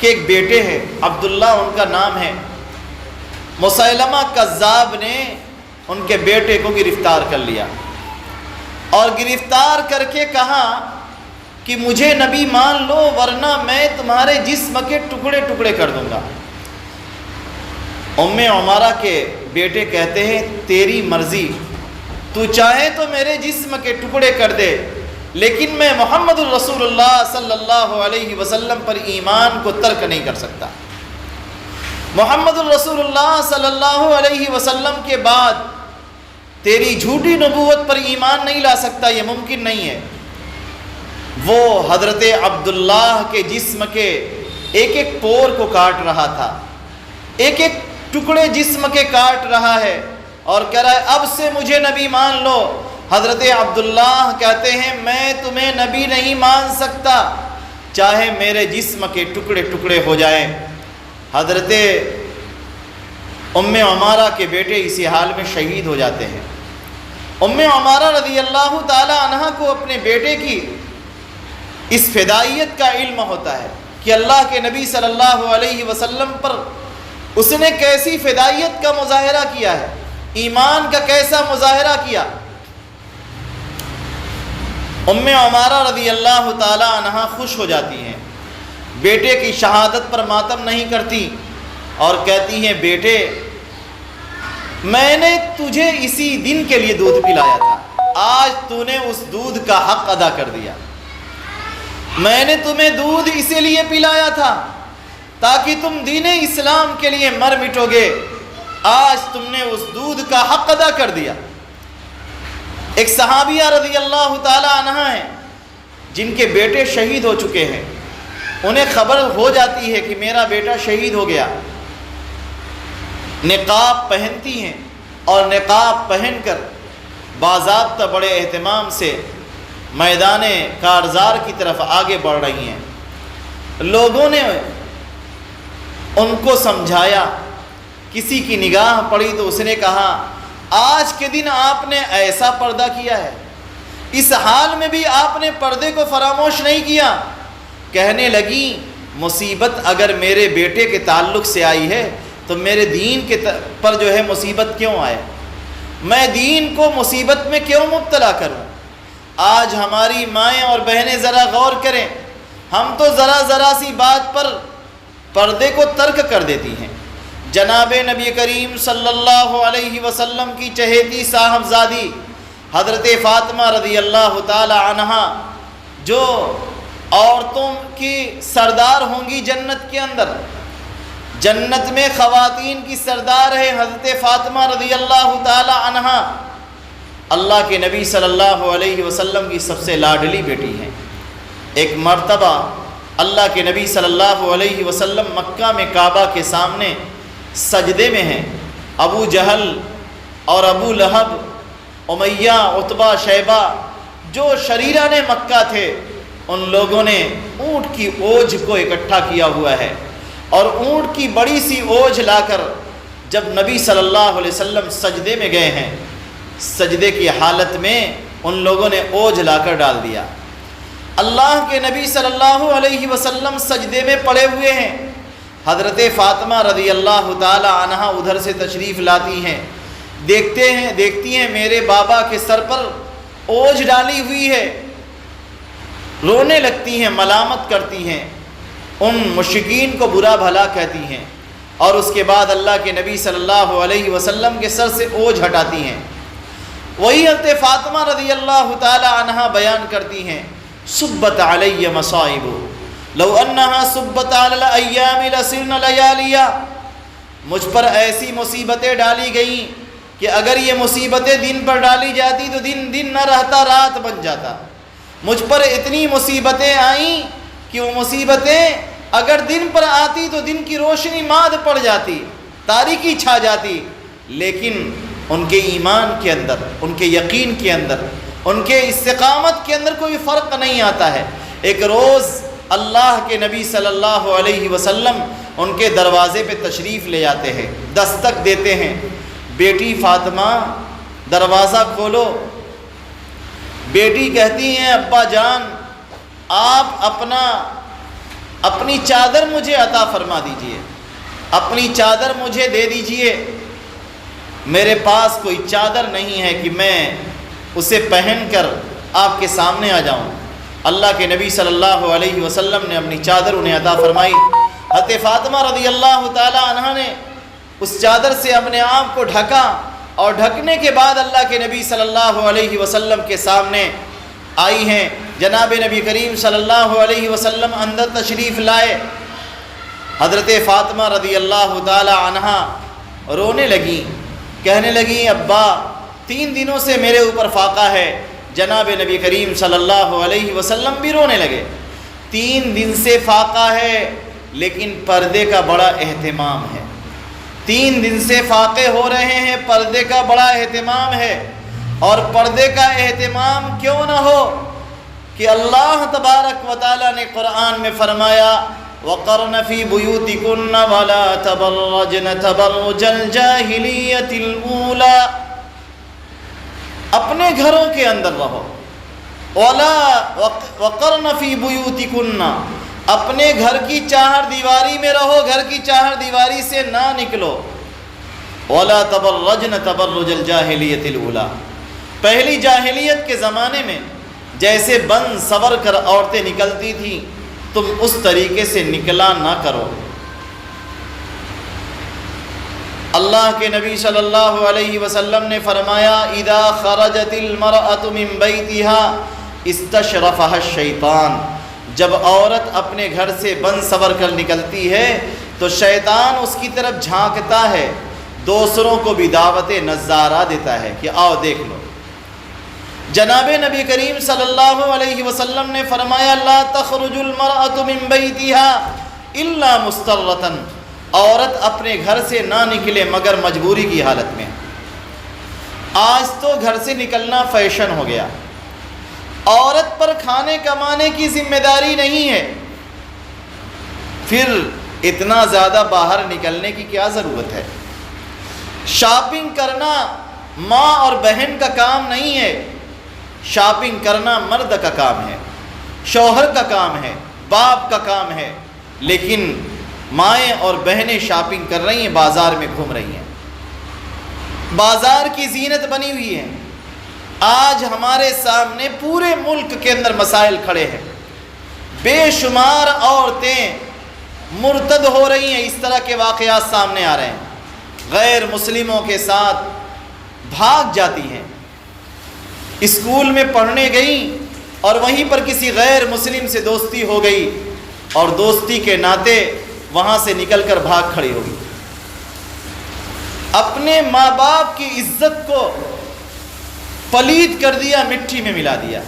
کے ایک بیٹے ہیں، عبداللہ ان کا نام ہے۔ مسیلمہ کذاب نے ان کے بیٹے کو گرفتار کر لیا اور گرفتار کر کے کہا کہ مجھے نبی مان لو ورنہ میں تمہارے جسم کے ٹکڑے ٹکڑے کر دوں گا۔ ام عمارہ کے بیٹے کہتے ہیں تیری مرضی، تو چاہے تو میرے جسم کے ٹکڑے کر دے، لیکن میں محمد الرسول اللہ صلی اللہ علیہ وسلم پر ایمان کو ترک نہیں کر سکتا۔ محمد الرسول اللہ صلی اللہ علیہ وسلم کے بعد تیری جھوٹی نبوت پر ایمان نہیں لا سکتا، یہ ممکن نہیں ہے۔ وہ حضرت عبداللہ کے جسم کے ایک ایک پور کو کاٹ رہا تھا، ایک ایک ٹکڑے جسم کے کاٹ رہا ہے اور کہہ رہا ہے اب سے مجھے نبی مان لو۔ حضرت عبداللہ کہتے ہیں میں تمہیں نبی نہیں مان سکتا چاہے میرے جسم کے ٹکڑے ٹکڑے ہو جائیں۔ حضرت ام عمارہ کے بیٹے اسی حال میں شہید ہو جاتے ہیں۔ ام عمارہ رضی اللہ تعالی عنہا کو اپنے بیٹے کی اس فدائیت کا علم ہوتا ہے کہ اللہ کے نبی صلی اللہ علیہ وسلم پر اس نے کیسی فدائیت کا مظاہرہ کیا ہے، ایمان کا کیسا مظاہرہ کیا۔ ام عمارہ رضی اللہ تعالی عنہا خوش ہو جاتی ہیں، بیٹے کی شہادت پر ماتم نہیں کرتی اور کہتی ہیں بیٹے میں نے تجھے اسی دن کے لیے دودھ پلایا تھا، آج تو نے اس دودھ کا حق ادا کر دیا۔ میں نے تمہیں دودھ اسی لیے پلایا تھا تاکہ تم دین اسلام کے لیے مر مٹو گے، آج تم نے اس دودھ کا حق ادا کر دیا۔ ایک صحابیہ رضی اللہ تعالی عنہ ہیں جن کے بیٹے شہید ہو چکے ہیں، انہیں خبر ہو جاتی ہے کہ میرا بیٹا شہید ہو گیا، نقاب پہنتی ہیں اور نقاب پہن کر باضابطہ بڑے اہتمام سے میدان کارزار کی طرف آگے بڑھ رہی ہیں۔ لوگوں نے ان کو سمجھایا، کسی کی نگاہ پڑی تو اس نے کہا آج کے دن آپ نے ایسا پردہ کیا ہے، اس حال میں بھی آپ نے پردے کو فراموش نہیں کیا۔ کہنے لگی مصیبت اگر میرے بیٹے کے تعلق سے آئی ہے تو میرے دین کے پر جو ہے مصیبت کیوں آئے، میں دین کو مصیبت میں کیوں مبتلا کروں۔ آج ہماری مائیں اور بہنیں ذرا غور کریں، ہم تو ذرا سی بات پر پردے کو ترک کر دیتی ہیں۔ جناب نبی کریم صلی اللہ علیہ وسلم کی چہیتی صاحبزادی حضرت فاطمہ رضی اللہ تعالی عنہا جو عورتوں کی سردار ہوں گی جنت کے اندر، جنت میں خواتین کی سردار ہے حضرت فاطمہ رضی اللہ تعالی عنہا، اللہ کے نبی صلی اللہ علیہ وسلم کی سب سے لاڈلی بیٹی ہیں۔ ایک مرتبہ اللہ کے نبی صلی اللہ علیہ وسلم مکہ میں کعبہ کے سامنے سجدے میں ہیں، ابو جہل اور ابو لہب، امیہ، عتبہ، شیبہ جو شریران مکہ تھے، ان لوگوں نے اونٹ کی اوجھ کو اکٹھا کیا ہوا ہے اور اونٹ کی بڑی سی اوجھ لا کر جب نبی صلی اللہ علیہ وسلم سجدے میں گئے ہیں، سجدے کی حالت میں ان لوگوں نے اوجھ لا کر ڈال دیا۔ اللہ کے نبی صلی اللہ علیہ وسلم سجدے میں پڑے ہوئے ہیں، حضرت فاطمہ رضی اللہ تعالی عنہا ادھر سے تشریف لاتی ہیں، دیکھتی ہیں میرے بابا کے سر پر اوجھ ڈالی ہوئی ہے، رونے لگتی ہیں، ملامت کرتی ہیں، ان مشرکین کو برا بھلا کہتی ہیں اور اس کے بعد اللہ کے نبی صلی اللہ علیہ وسلم کے سر سے اوجھ ہٹاتی ہیں۔ وہی حضرت فاطمہ رضی اللہ تعالی عنہا بیان کرتی ہیں صبت علی مصائب لو انہا صبت علی الایام لسرن لیالیا، مجھ پر ایسی مصیبتیں ڈالی گئیں کہ اگر یہ مصیبتیں دن پر ڈالی جاتی تو دن نہ رہتا، رات بن جاتا۔ مجھ پر اتنی مصیبتیں آئیں کہ وہ مصیبتیں اگر دن پر آتی تو دن کی روشنی ماد پڑ جاتی، تاریکی چھا جاتی، لیکن ان کے ایمان کے اندر، ان کے یقین کے اندر، ان کے استقامت کے اندر کوئی فرق نہیں آتا ہے۔ ایک روز اللہ کے نبی صلی اللہ علیہ وسلم ان کے دروازے پہ تشریف لے جاتے ہیں، دستک دیتے ہیں، بیٹی فاطمہ دروازہ کھولو۔ بیٹی کہتی ہیں ابا جان آپ اپنی چادر مجھے عطا فرما دیجئے، اپنی چادر مجھے دے دیجئے، میرے پاس کوئی چادر نہیں ہے کہ میں اسے پہن کر آپ کے سامنے آ جاؤں۔ اللہ کے نبی صلی اللہ علیہ وسلم نے اپنی چادر انہیں عطا فرمائی۔ حضرت فاطمہ رضی اللہ تعالی عنہا نے اس چادر سے اپنے آپ کو ڈھکا اور ڈھکنے کے بعد اللہ کے نبی صلی اللہ علیہ وسلم کے سامنے آئی ہیں۔ جناب نبی کریم صلی اللہ علیہ وسلم اندر تشریف لائے، حضرت فاطمہ رضی اللہ تعالی عنہا رونے لگیں، کہنے لگیں ابا 3 دنوں سے میرے اوپر فاقہ ہے۔ جناب نبی کریم صلی اللہ علیہ وسلم بھی رونے لگے۔ 3 دن سے فاقہ ہے لیکن پردے کا بڑا اہتمام ہے۔ 3 دن سے فاقے ہو رہے ہیں، پردے کا بڑا اہتمام ہے۔ اور پردے کا اہتمام کیوں نہ ہو کہ اللہ تبارک و تعالیٰ نے قرآن میں فرمایا وَقَرْنَ فِي بُيُوتِكُنَّ وَلَا تَبَرَّجْنَ تَبَرُّجَ الْجَاهِلِيَّةِ الْأُولَىٰ، اپنے گھروں کے اندر رہو۔ وَقَرْنَ فِي بُيُوتِكُنَّ، اپنے گھر کی چہار دیواری میں رہو، گھر کی چہار دیواری سے نہ نکلو۔ وَلَا تَبَرَّجْنَ تَبَرُّجَ الْجَاهِلِيَّةِ الْأُولَىٰ، پہلی جاہلیت کے زمانے میں جیسے بن سور کر عورتیں نکلتی تھیں تم اس طریقے سے نکلا نہ کرو۔ اللہ کے نبی صلی اللہ علیہ وسلم نے فرمایا اذا خرجت المرأة من بیتها استشرفها الشیطان، جب عورت اپنے گھر سے بن سور کر نکلتی ہے تو شیطان اس کی طرف جھانکتا ہے، دوسروں کو بھی دعوت نظارہ دیتا ہے کہ آؤ دیکھ لو۔ جناب نبی کریم صلی اللہ علیہ وسلم نے فرمایا لا تخرج المرأة من بیتها الا مسترۃ، عورت اپنے گھر سے نہ نکلے مگر مجبوری کی حالت میں۔ آج تو گھر سے نکلنا فیشن ہو گیا، عورت پر کھانے کمانے کی ذمہ داری نہیں ہے، پھر اتنا زیادہ باہر نکلنے کی کیا ضرورت ہے؟ شاپنگ کرنا ماں اور بہن کا کام نہیں ہے، شاپنگ کرنا مرد کا کام ہے، شوہر کا کام ہے، باپ کا کام ہے، لیکن مائیں اور بہنیں شاپنگ کر رہی ہیں، بازار میں گھوم رہی ہیں، بازار کی زینت بنی ہوئی ہے۔ آج ہمارے سامنے پورے ملک کے اندر مسائل کھڑے ہیں، بے شمار عورتیں مرتد ہو رہی ہیں، اس طرح کے واقعات سامنے آ رہے ہیں، غیر مسلموں کے ساتھ بھاگ جاتی ہیں، اسکول میں پڑھنے گئیں اور وہیں پر کسی غیر مسلم سے دوستی ہو گئی اور دوستی کے ناطے وہاں سے نکل کر بھاگ کھڑی ہوگی۔ اپنے ماں باپ کی عزت کو پلید کر دیا، مٹی میں ملا دیا،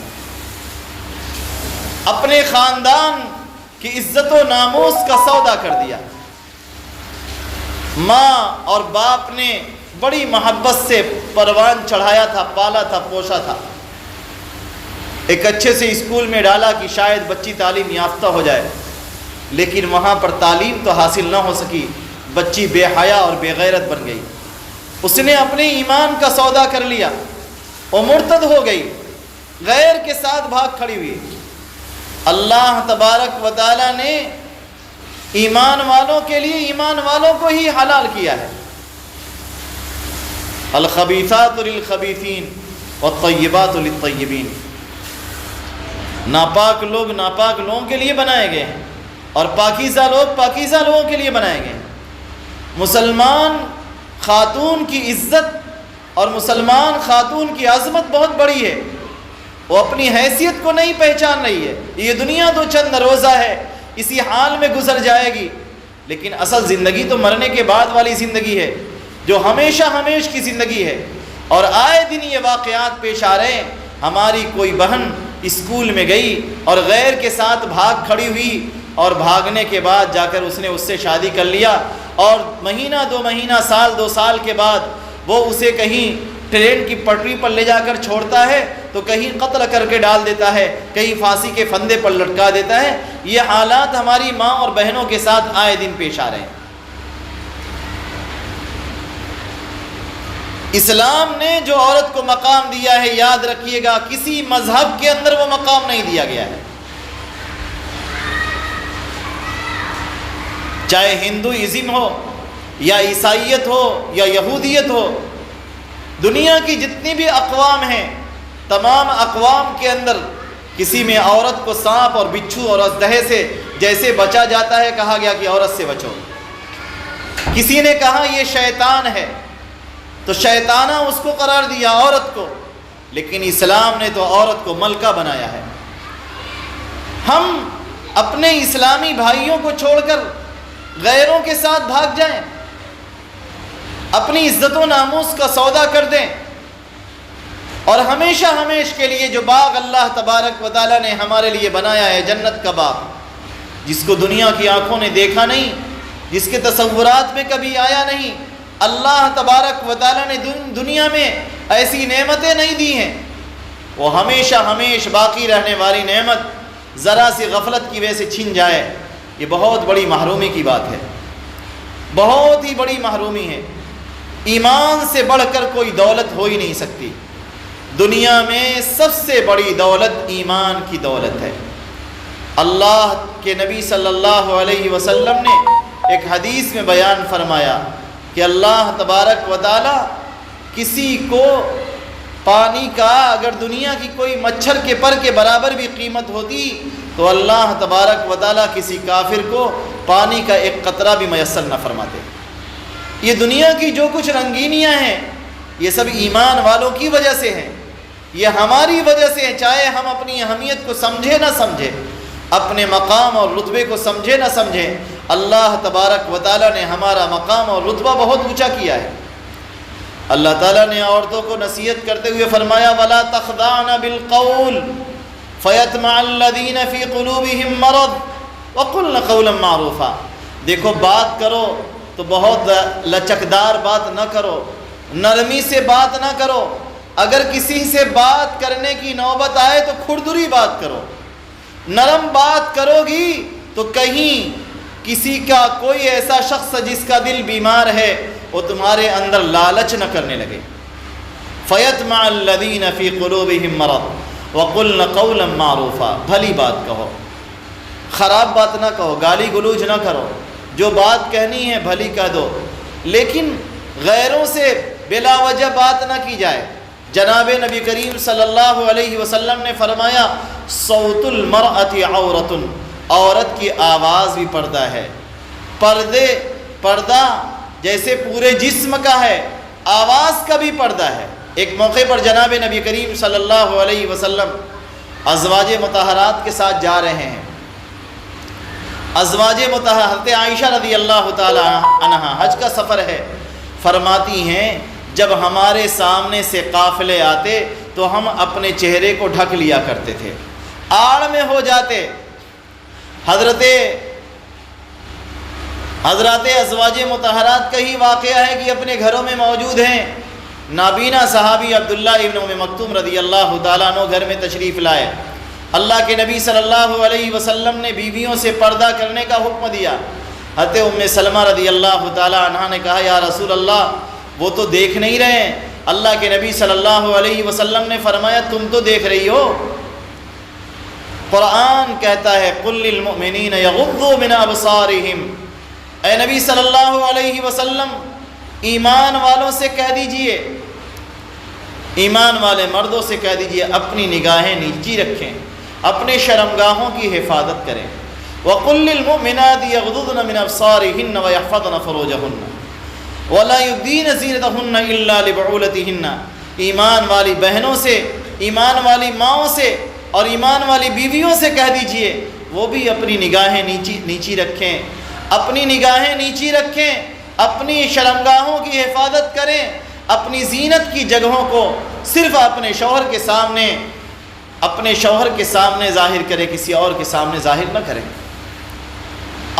اپنے خاندان کی عزت و ناموس کا سودا کر دیا۔ ماں اور باپ نے بڑی محبت سے پروان چڑھایا تھا، پالا تھا، پوشا تھا، ایک اچھے سے اسکول میں ڈالا کہ شاید بچی تعلیم یافتہ ہو جائے، لیکن وہاں پر تعلیم تو حاصل نہ ہو سکی، بچی بے حیا اور بے غیرت بن گئی، اس نے اپنے ایمان کا سودا کر لیا، وہ مرتد ہو گئی، غیر کے ساتھ بھاگ کھڑی ہوئی۔ اللہ تبارک و تعالیٰ نے ایمان والوں کے لیے ایمان والوں کو ہی حلال کیا ہے۔ الخبیثات للخبیثین والطیبات للطیبین، ناپاک لوگ ناپاک لوگوں کے لیے بنائے گئے ہیں اور پاکیزہ لوگ پاکیزہ لوگوں کے لیے بنائے گئے ہیں۔ مسلمان خاتون کی عزت اور مسلمان خاتون کی عظمت بہت بڑی ہے، وہ اپنی حیثیت کو نہیں پہچان رہی ہے۔ یہ دنیا تو چند روزہ ہے، اسی حال میں گزر جائے گی، لیکن اصل زندگی تو مرنے کے بعد والی زندگی ہے جو ہمیشہ ہمیش کی زندگی ہے۔ اور آئے دن یہ واقعات پیش آ رہے ہیں، ہماری کوئی بہن اسکول میں گئی اور غیر کے ساتھ بھاگ کھڑی ہوئی اور بھاگنے کے بعد جا کر اس نے اس سے شادی کر لیا، اور مہینہ 2 مہینہ سال 2 سال کے بعد وہ اسے کہیں ٹرین کی پٹری پر لے جا کر چھوڑتا ہے تو کہیں قتل کر کے ڈال دیتا ہے، کہیں پھانسی کے پھندے پر لٹکا دیتا ہے۔ یہ حالات ہماری ماں اور بہنوں کے ساتھ آئے دن پیش آ رہے ہیں۔ اسلام نے جو عورت کو مقام دیا ہے، یاد رکھیے گا کسی مذہب کے اندر وہ مقام نہیں دیا گیا ہے، چاہے ہندوازم ہو یا عیسائیت ہو یا یہودیت ہو، دنیا کی جتنی بھی اقوام ہیں، تمام اقوام کے اندر کسی میں عورت کو سانپ اور بچھو اور اژدہے سے جیسے بچا جاتا ہے، کہا گیا کہ عورت سے بچو۔ کسی نے کہا یہ شیطان ہے تو شیطانہ اس کو قرار دیا، عورت کو، لیکن اسلام نے تو عورت کو ملکہ بنایا ہے۔ ہم اپنے اسلامی بھائیوں کو چھوڑ کر غیروں کے ساتھ بھاگ جائیں، اپنی عزت و ناموس کا سودا کر دیں، اور ہمیشہ کے لیے جو باغ اللہ تبارک و تعالیٰ نے ہمارے لیے بنایا ہے، جنت کا باغ، جس کو دنیا کی آنکھوں نے دیکھا نہیں، جس کے تصورات میں کبھی آیا نہیں، اللہ تبارک و تعالیٰ نے دنیا میں ایسی نعمتیں نہیں دی ہیں، وہ ہمیشہ باقی رہنے والی نعمت ذرا سی غفلت کی وجہ سے چھن جائے، یہ بہت بڑی محرومی کی بات ہے، بہت ہی بڑی محرومی ہے۔ ایمان سے بڑھ کر کوئی دولت ہو ہی نہیں سکتی۔ دنیا میں سب سے بڑی دولت ایمان کی دولت ہے۔ اللہ کے نبی صلی اللہ علیہ وسلم نے ایک حدیث میں بیان فرمایا کہ اللہ تبارک و تعالی کسی کو پانی کا اگر دنیا کی کوئی مچھر کے پر کے برابر بھی قیمت ہوتی تو اللہ تبارک و تعالی کسی کافر کو پانی کا ایک قطرہ بھی میسر نہ فرماتے۔ یہ دنیا کی جو کچھ رنگینیاں ہیں یہ سب ایمان والوں کی وجہ سے ہیں، یہ ہماری وجہ سے ہیں، چاہے ہم اپنی اہمیت کو سمجھے نہ سمجھے، اپنے مقام اور رتبے کو سمجھے نہ سمجھے، اللہ تبارک و تعالیٰ نے ہمارا مقام اور رتبہ بہت اونچا کیا ہے۔ اللہ تعالیٰ نے عورتوں کو نصیحت کرتے ہوئے فرمایا وَلَا تَخْضَعْنَ بِالْقَوْلِ فَيَطْمَعَ الَّذِينَ فِي قُلُوبِهِم مَّرَضٌ وَقُلْنَ قَوْلًا مَّعْرُوفًا۔ دیکھو بات کرو تو بہت لچکدار بات نہ کرو، نرمی سے بات نہ کرو، اگر کسی سے بات کرنے کی نوبت آئے تو کھردری بات کرو، نرم بات کرو گی تو کہیں کسی کا کوئی ایسا شخص جس کا دل بیمار ہے وہ تمہارے اندر لالچ نہ کرنے لگے۔ فَيَطْمَعَ الَّذِينَ فِي قُلُوبِهِم مَّرَضٌ وَقُلْنَ قَوْلًا مَّعْرُوفًا۔ بھلی بات کہو، خراب بات نہ کہو، گالی گلوچ نہ کرو، جو بات کہنی ہے بھلی کہہ دو، لیکن غیروں سے بلا وجہ بات نہ کی جائے۔ جناب نبی کریم صلی اللہ علیہ وسلم نے فرمایا صوت المرأۃ عورۃ، عورت کی آواز بھی پردہ ہے۔ پردہ جیسے پورے جسم کا ہے، آواز کا بھی پردہ ہے۔ ایک موقع پر جناب نبی کریم صلی اللہ علیہ وسلم ازواج مطہرات کے ساتھ جا رہے ہیں۔ ازواج مطہرات حضرت عائشہ رضی اللہ تعالی عنہا، حج کا سفر ہے، فرماتی ہیں جب ہمارے سامنے سے قافلے آتے تو ہم اپنے چہرے کو ڈھک لیا کرتے تھے، آڑ میں ہو جاتے۔ حضرات ازواج مطہرات کا ہی واقعہ ہے کہ اپنے گھروں میں موجود ہیں۔ نابینا صحابی عبداللہ ابن ام مکتوم رضی اللہ تعالیٰ عنہ گھر میں تشریف لائے۔ اللہ کے نبی صلی اللہ علیہ وسلم نے بیویوں سے پردہ کرنے کا حکم دیا۔ حضرت ام سلمہ رضی اللہ تعالیٰ عنہ نے کہا یا رسول اللہ وہ تو دیکھ نہیں رہے ہیں۔ اللہ کے نبی صلی اللہ علیہ وسلم نے فرمایا تم تو دیکھ رہی ہو، قرآن کہتا ہے قُلْ لِلْمُؤْمِنِينَ يَغُضُّوا مِنْ أَبْصَارِهِمْ۔ اے نبی صلی اللہ علیہ وسلم ایمان والوں سے کہہ دیجئے، ایمان والے مردوں سے کہہ دیجئے اپنی نگاہیں نیچی رکھیں، اپنے شرمگاہوں کی حفاظت کریں۔ وَقُلْ لِلْمُؤْمِنَاتِ يَغْضُضْنَ مِنْ أَبْصَارِهِنَّ وَيَحْفَظْنَ فُرُوجَهُنَّ وَلَا يُبْدِينَ زِينَتَهُنَّ إِلَّا لِبُعُولَتِهِنَّ۔ ایمان والی بہنوں سے، ایمان والی ماؤں سے اور ایمان والی بیویوں سے کہہ دیجئے وہ بھی اپنی نگاہیں نیچی رکھیں، اپنی نگاہیں نیچی رکھیں، اپنی شرمگاہوں کی حفاظت کریں، اپنی زینت کی جگہوں کو صرف اپنے شوہر کے سامنے ظاہر کرے، کسی اور کے سامنے ظاہر نہ کریں۔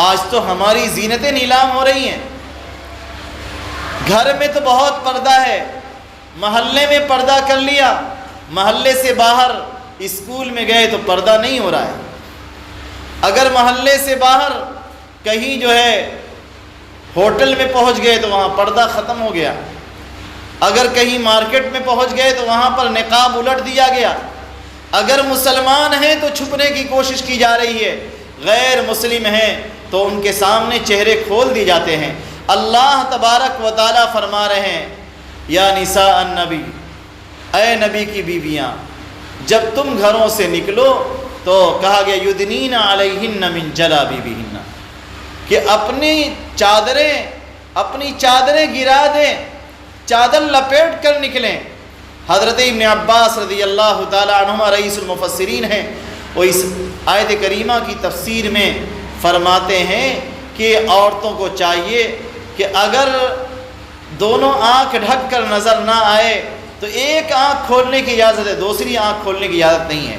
آج تو ہماری زینتیں نیلام ہو رہی ہیں۔ گھر میں تو بہت پردہ ہے، محلے میں پردہ کر لیا، محلے سے باہر اسکول میں گئے تو پردہ نہیں ہو رہا ہے۔ اگر محلے سے باہر کہیں جو ہے ہوٹل میں پہنچ گئے تو وہاں پردہ ختم ہو گیا، اگر کہیں مارکیٹ میں پہنچ گئے تو وہاں پر نقاب الٹ دیا گیا، اگر مسلمان ہیں تو چھپنے کی کوشش کی جا رہی ہے، غیر مسلم ہیں تو ان کے سامنے چہرے کھول دیے جاتے ہیں۔ اللہ تبارک و تعالیٰ فرما رہے ہیں یا نساء النبی، اے نبی کی بیویاں جب تم گھروں سے نکلو تو کہا گیا یدنین علیہن من جلابیبہن، کہ اپنی چادریں گرا دیں، چادر لپیٹ کر نکلیں۔ حضرت ابن عباس رضی اللہ تعالیٰ عنہما رئیس المفسرین ہیں، وہ اس آیت کریمہ کی تفسیر میں فرماتے ہیں کہ عورتوں کو چاہیے کہ اگر دونوں آنکھ ڈھک کر نظر نہ آئے تو ایک آنکھ کھولنے کی اجازت ہے، دوسری آنکھ کھولنے کی اجازت نہیں ہے۔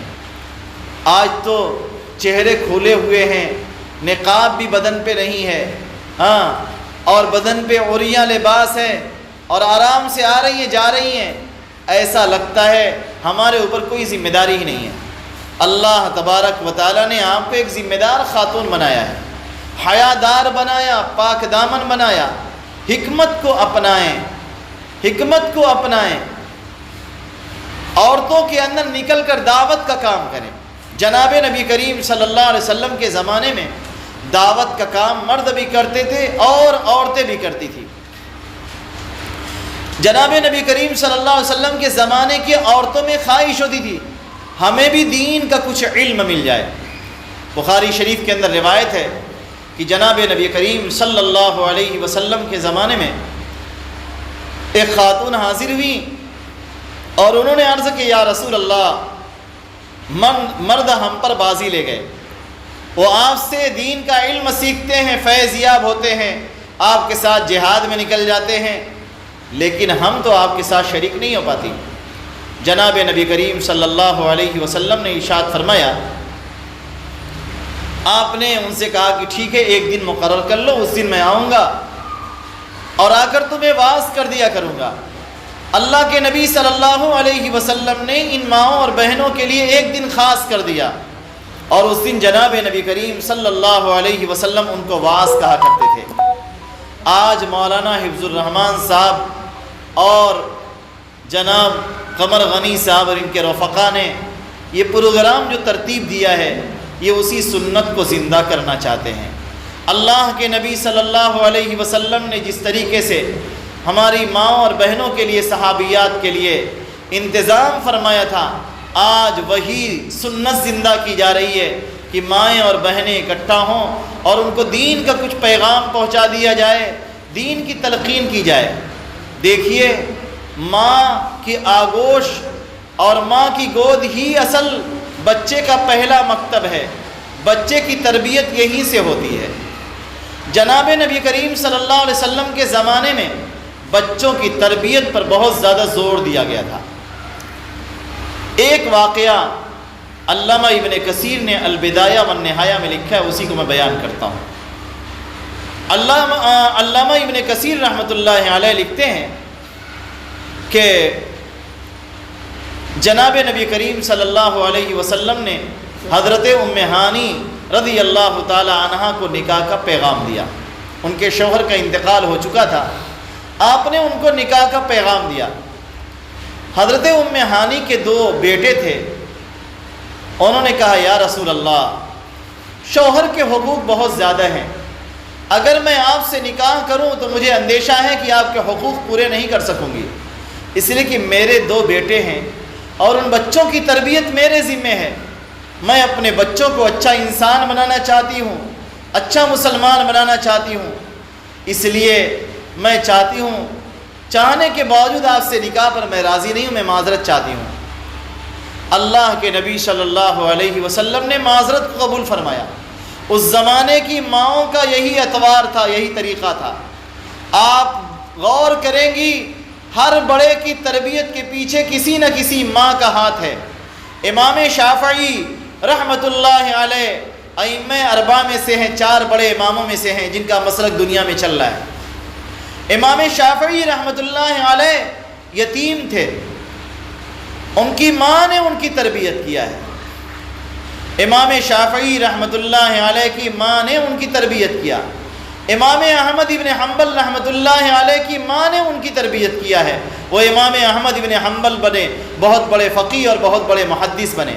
آج تو چہرے کھولے ہوئے ہیں، نقاب بھی بدن پہ نہیں ہے، ہاں، اور بدن پہ عریاں لباس ہے اور آرام سے آ رہی ہیں جا رہی ہیں، ایسا لگتا ہے ہمارے اوپر کوئی ذمہ داری ہی نہیں ہے۔ اللہ تبارک و تعالیٰ نے آپ کو ایک ذمہ دار خاتون بنایا ہے، حیادار بنایا، پاک دامن بنایا۔ حکمت کو اپنائیں، حکمت کو اپنائیں، عورتوں کے اندر نکل کر دعوت کا کام کریں۔ جناب نبی کریم صلی اللہ علیہ وسلم کے زمانے میں دعوت کا کام مرد بھی کرتے تھے اور عورتیں بھی کرتی تھیں۔ جناب نبی کریم صلی اللہ علیہ وسلم کے زمانے کی عورتوں میں خواہش ہوتی تھی ہمیں بھی دین کا کچھ علم مل جائے۔ بخاری شریف کے اندر روایت ہے کہ جناب نبی کریم صلی اللہ علیہ وسلم کے زمانے میں ایک خاتون حاضر ہوئی اور انہوں نے عرض کی یا رسول اللہ، مرد ہم پر بازی لے گئے، وہ آپ سے دین کا علم سیکھتے ہیں، فیض یاب ہوتے ہیں، آپ کے ساتھ جہاد میں نکل جاتے ہیں، لیکن ہم تو آپ کے ساتھ شریک نہیں ہو پاتی۔ جناب نبی کریم صلی اللہ علیہ وسلم نے ارشاد فرمایا، آپ نے ان سے کہا کہ ٹھیک ہے ایک دن مقرر کر لو، اس دن میں آؤں گا اور آ کر تمہیں واعظ کر دیا کروں گا۔ اللہ کے نبی صلی اللہ علیہ وسلم نے ان ماؤں اور بہنوں کے لیے ایک دن خاص کر دیا اور اس دن جناب نبی کریم صلی اللہ علیہ وسلم ان کو واعظ کہا کرتے تھے۔ آج مولانا حفظ الرحمان صاحب اور جناب قمر غنی صاحب اور ان کے رفقا نے یہ پروگرام جو ترتیب دیا ہے، یہ اسی سنت کو زندہ کرنا چاہتے ہیں۔ اللہ کے نبی صلی اللہ علیہ وسلم نے جس طریقے سے ہماری ماں اور بہنوں کے لیے، صحابیات کے لیے انتظام فرمایا تھا، آج وہی سنت زندہ کی جا رہی ہے کہ مائیں اور بہنیں اکٹھا ہوں اور ان کو دین کا کچھ پیغام پہنچا دیا جائے، دین کی تلقین کی جائے۔ دیکھیے، ماں کی آغوش اور ماں کی گود ہی اصل بچے کا پہلا مکتب ہے، بچے کی تربیت یہیں سے ہوتی ہے۔ جناب نبی کریم صلی اللہ علیہ وسلم کے زمانے میں بچوں کی تربیت پر بہت زیادہ زور دیا گیا تھا۔ ایک واقعہ علامہ ابن کثیر نے البدایہ والنہایہ میں لکھا ہے، اسی کو میں بیان کرتا ہوں۔ علامہ ابن کثیر رحمۃ اللہ علیہ لکھتے ہیں کہ جناب نبی کریم صلی اللہ علیہ وسلم نے حضرت ام ہانی رضی اللہ تعالی عنہا کو نکاح کا پیغام دیا۔ ان کے شوہر کا انتقال ہو چکا تھا، آپ نے ان کو نکاح کا پیغام دیا۔ حضرت ام ہانی کے 2 بیٹے تھے، انہوں نے کہا یا رسول اللہ، شوہر کے حقوق بہت زیادہ ہیں، اگر میں آپ سے نکاح کروں تو مجھے اندیشہ ہے کہ آپ کے حقوق پورے نہیں کر سکوں گی، اس لیے کہ میرے 2 بیٹے ہیں اور ان بچوں کی تربیت میرے ذمہ ہے۔ میں اپنے بچوں کو اچھا انسان بنانا چاہتی ہوں، اچھا مسلمان بنانا چاہتی ہوں، اس لیے میں چاہتی ہوں، چاہنے کے باوجود آپ سے نکاح پر میں راضی نہیں ہوں، میں معذرت چاہتی ہوں۔ اللہ کے نبی صلی اللہ علیہ وسلم نے معذرت کو قبول فرمایا۔ اس زمانے کی ماؤں کا یہی اعتبار تھا، یہی طریقہ تھا۔ آپ غور کریں گی، ہر بڑے کی تربیت کے پیچھے کسی نہ کسی ماں کا ہاتھ ہے۔ امام شافعی رحمۃ اللہ علیہ ائمہ 4 میں سے ہیں، 4 بڑے اماموں میں سے ہیں جن کا مسلک دنیا میں چل رہا ہے۔ امام شافعی رحمۃ اللہ علیہ یتیم تھے، ان کی ماں نے ان کی تربیت کیا ہے۔ امام شافعی رحمۃ اللہ علیہ کی ماں نے ان کی تربیت کیا۔ امام احمد ابن حنبل رحمۃ اللہ علیہ کی ماں نے ان کی تربیت کیا ہے، وہ امام احمد ابن حنبل بنے، بہت بڑے فقیہ اور بہت بڑے محدث بنے۔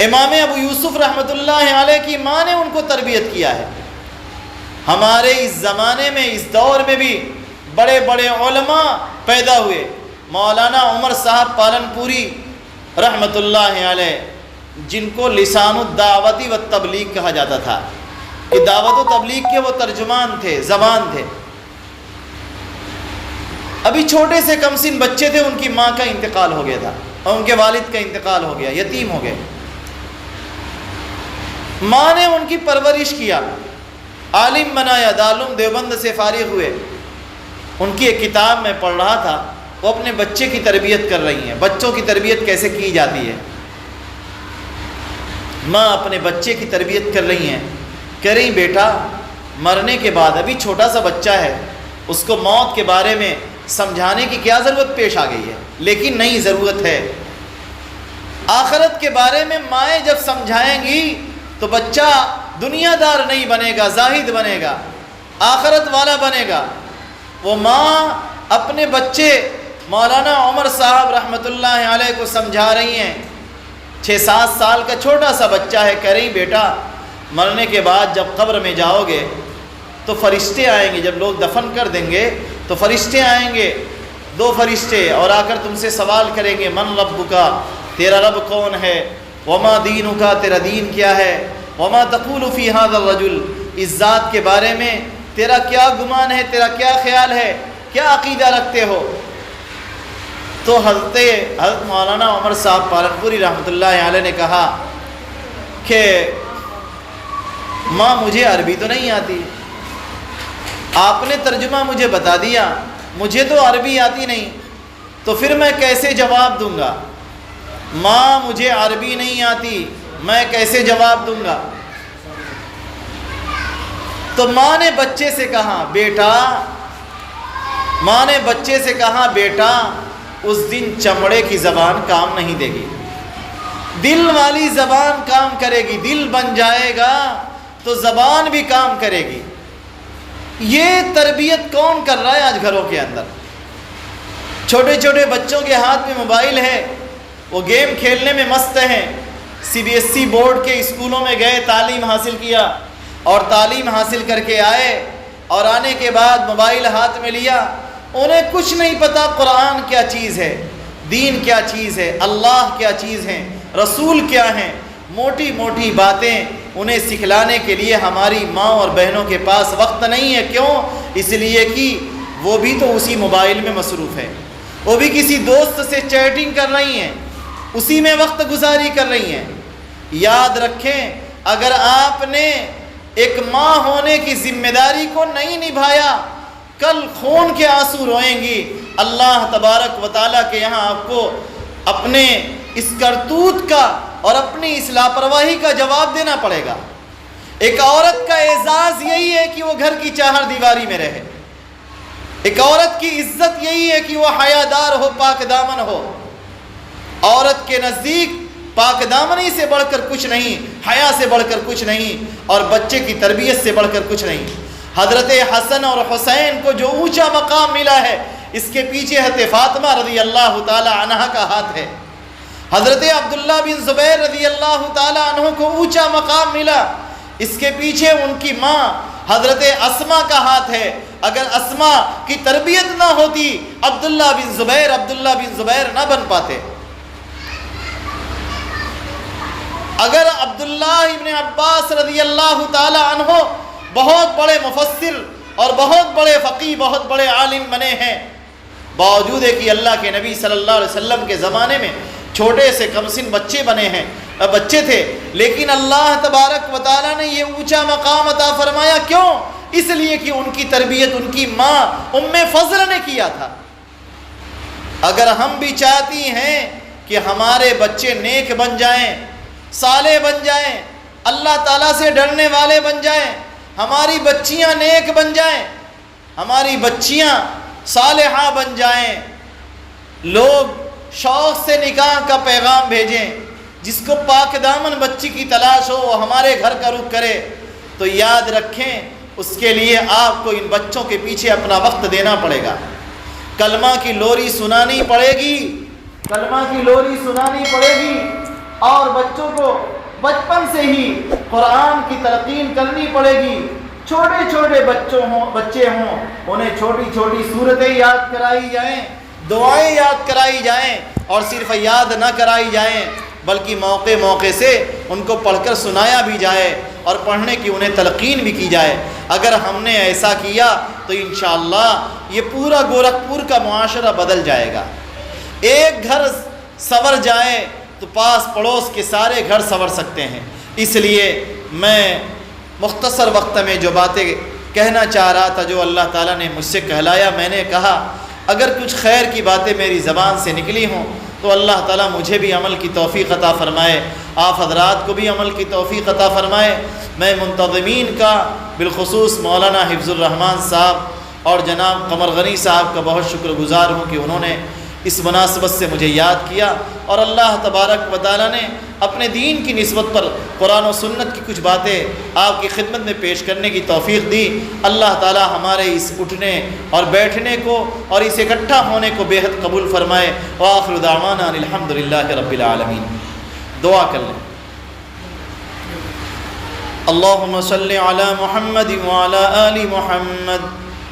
امام ابو یوسف رحمۃ اللہ علیہ کی ماں نے ان کو تربیت کیا ہے۔ ہمارے اس زمانے میں، اس دور میں بھی بڑے بڑے علماء پیدا ہوئے۔ مولانا عمر صاحب پالن پوری رحمۃ اللہ علیہ، جن کو لسان الدعوت و تبلیغ کہا جاتا تھا، کہ دعوت و تبلیغ کے وہ ترجمان تھے، زبان تھے۔ ابھی چھوٹے سے کم سن بچے تھے، ان کی ماں کا انتقال ہو گیا تھا اور ان کے والد کا انتقال ہو گیا، یتیم ہو گئے۔ ماں نے ان کی پرورش کیا، عالم بنایا، دارالعلوم دیوبند سے فارغ ہوئے۔ ان کی ایک کتاب میں پڑھ رہا تھا وہ اپنے بچے کی تربیت کر رہی ہیں۔ بچوں کی تربیت کیسے کی جاتی ہے؟ ماں اپنے بچے کی تربیت کر رہی ہیں، کہہ رہی بیٹا مرنے کے بعد، ابھی چھوٹا سا بچہ ہے، اس کو موت کے بارے میں سمجھانے کی کیا ضرورت پیش آ گئی ہے؟ لیکن نہیں، ضرورت ہے۔ آخرت کے بارے میں مائیں جب سمجھائیں گی تو بچہ دنیا دار نہیں بنے گا، زاہد بنے گا، آخرت والا بنے گا۔ وہ ماں اپنے بچے مولانا عمر صاحب رحمۃ اللہ علیہ کو سمجھا رہی ہیں، 6-7 سال کا چھوٹا سا بچہ ہے، کہہ رہی بیٹا مرنے کے بعد جب قبر میں جاؤ گے تو فرشتے آئیں گے، جب لوگ دفن کر دیں گے تو فرشتے آئیں گے، 2 فرشتے، اور آ کر تم سے سوال کریں گے من ربک، تیرا رب کون ہے، وما دینک، تیرا دین کیا ہے، وما تقول فی ھذا الرجل، اس ذات کے بارے میں تیرا کیا گمان ہے، تیرا کیا خیال ہے، کیا عقیدہ رکھتے ہو؟ تو حضرت مولانا عمر صاحب پالنپوری رحمۃ اللہ علیہ نے کہا کہ ماں مجھے عربی تو نہیں آتی، آپ نے ترجمہ مجھے بتا دیا، مجھے تو عربی آتی نہیں، تو پھر میں کیسے جواب دوں گا؟ ماں مجھے عربی نہیں آتی، میں کیسے جواب دوں گا؟ تو ماں نے بچے سے کہا بیٹا اس دن چمڑے کی زبان کام نہیں دے گی، دل والی زبان کام کرے گی، دل بن جائے گا تو زبان بھی کام کرے گی۔ یہ تربیت کون کر رہا ہے آج گھروں کے اندر؟ چھوٹے چھوٹے بچوں کے ہاتھ میں موبائل ہے، وہ گیم کھیلنے میں مست ہیں۔ CBSE بورڈ کے اسکولوں میں گئے، تعلیم حاصل کیا اور تعلیم حاصل کر کے آئے، اور آنے کے بعد موبائل ہاتھ میں لیا، انہیں کچھ نہیں پتا قرآن کیا چیز ہے، دین کیا چیز ہے، اللہ کیا چیز ہے، رسول کیا ہیں۔ موٹی موٹی باتیں انہیں سکھلانے کے لیے ہماری ماں اور بہنوں کے پاس وقت نہیں ہے۔ کیوں؟ اس لیے کہ وہ بھی تو اسی موبائل میں مصروف ہے، وہ بھی کسی دوست سے چیٹنگ کر رہی ہیں، اسی میں وقت گزاری کر رہی ہیں۔ یاد رکھیں، اگر آپ نے ایک ماں ہونے کی ذمہ داری کو نہیں نبھایا، کل خون کے آنسو روئیں گی، اللہ تبارک و تعالیٰ کے یہاں آپ کو اپنے اس کرتوت کا اور اپنی اس لاپرواہی کا جواب دینا پڑے گا۔ ایک عورت کا اعزاز یہی ہے کہ وہ گھر کی چار دیواری میں رہے، ایک عورت کی عزت یہی ہے کہ وہ حیادار ہو، پاک دامن ہو۔ عورت کے نزدیک پاک دامنی سے بڑھ کر کچھ نہیں، حیا سے بڑھ کر کچھ نہیں، اور بچے کی تربیت سے بڑھ کر کچھ نہیں۔ حضرت حسن اور حسین کو جو اونچا مقام ملا ہے، اس کے پیچھے حضرت فاطمہ رضی اللہ تعالی عنہا کا ہاتھ ہے۔ حضرت عبداللہ بن زبیر رضی اللہ تعالی عنہ کو اونچا مقام ملا، اس کے پیچھے ان کی ماں حضرت اسما کا ہاتھ ہے۔ اگر اسما کی تربیت نہ ہوتی، عبداللہ بن زبیر نہ بن پاتے۔ اگر عبداللہ ابن عباس رضی اللہ تعالی عنہ بہت بڑے مفسر اور بہت بڑے فقیہ، بہت بڑے عالم بنے ہیں، باوجود ہے کہ اللہ کے نبی صلی اللہ علیہ وسلم کے زمانے میں چھوٹے سے کم سن بچے تھے، لیکن اللہ تبارک و تعالیٰ نے یہ اونچا مقام عطا فرمایا۔ کیوں؟ اس لیے کہ ان کی تربیت ان کی ماں ام فضل نے کیا تھا۔ اگر ہم بھی چاہتی ہیں کہ ہمارے بچے نیک بن جائیں، صالح بن جائیں، اللہ تعالیٰ سے ڈرنے والے بن جائیں، ہماری بچیاں نیک بن جائیں، ہماری بچیاں صالحہ بن جائیں، لوگ شوق سے نکاح کا پیغام بھیجیں، جس کو پاک دامن بچی کی تلاش ہو وہ ہمارے گھر کا رخ کرے، تو یاد رکھیں اس کے لیے آپ کو ان بچوں کے پیچھے اپنا وقت دینا پڑے گا۔ کلمہ کی لوری سنانی پڑے گی، اور بچوں کو بچپن سے ہی قرآن کی تلقین کرنی پڑے گی۔ چھوٹے چھوٹے بچے ہوں، انہیں چھوٹی چھوٹی سورتیں یاد کرائی جائیں، دعائیں یاد کرائی جائیں، اور صرف یاد نہ کرائی جائیں بلکہ موقع سے ان کو پڑھ کر سنایا بھی جائے اور پڑھنے کی انہیں تلقین بھی کی جائے۔ اگر ہم نے ایسا کیا تو انشاءاللہ یہ پورا گورکھپور کا معاشرہ بدل جائے گا۔ ایک گھر سنور جائے تو پاس پڑوس کے سارے گھر سنور سکتے ہیں۔ اس لیے میں مختصر وقت میں جو باتیں کہنا چاہ رہا تھا، جو اللہ تعالیٰ نے مجھ سے کہلایا، میں نے کہا اگر کچھ خیر کی باتیں میری زبان سے نکلی ہوں تو اللہ تعالیٰ مجھے بھی عمل کی توفیق عطا فرمائے، آپ حضرات کو بھی عمل کی توفیق عطا فرمائے۔ میں منتظمین کا بالخصوص مولانا حفظ الرحمان صاحب اور جناب قمر غنی صاحب کا بہت شکر گزار ہوں کہ انہوں نے اس مناسبت سے مجھے یاد کیا، اور اللہ تبارک و تعالیٰ نے اپنے دین کی نسبت پر قرآن و سنت کی کچھ باتیں آپ کی خدمت میں پیش کرنے کی توفیق دی۔ اللہ تعالیٰ ہمارے اس اٹھنے اور بیٹھنے کو اور اس اکٹھا ہونے کو بے حد قبول فرمائے۔ وآخر دعوانا الحمدللہ رب العالمین۔ دعا کر لیں۔ اللہم صلی علی محمد وعلی آل محمد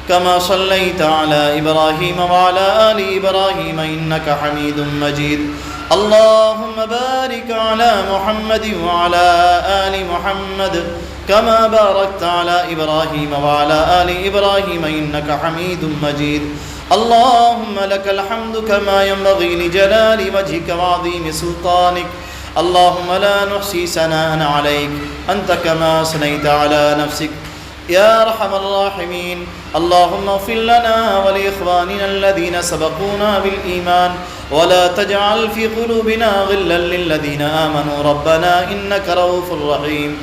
كما صليت على إبراهيم وعلى آل إبراهيم إنك حميد مجيد اللهم بارك على محمد وعلى آل محمد كما باركت على إبراهيم وعلى آل إبراهيم إنك حميد مجيد اللهم لك الحمد كما ينبغي لجلال وجهك وعظيم سلطانك اللهم لا نحصي ثناء عليك أنت كما أثنيت على نفسك يا أرحم الراحمين اللهم اغفر لنا ولإخواننا الذين سبقونا بالإيمان ولا تجعل في قلوبنا غلا للذين آمنوا ربنا إنك رؤوف رحيم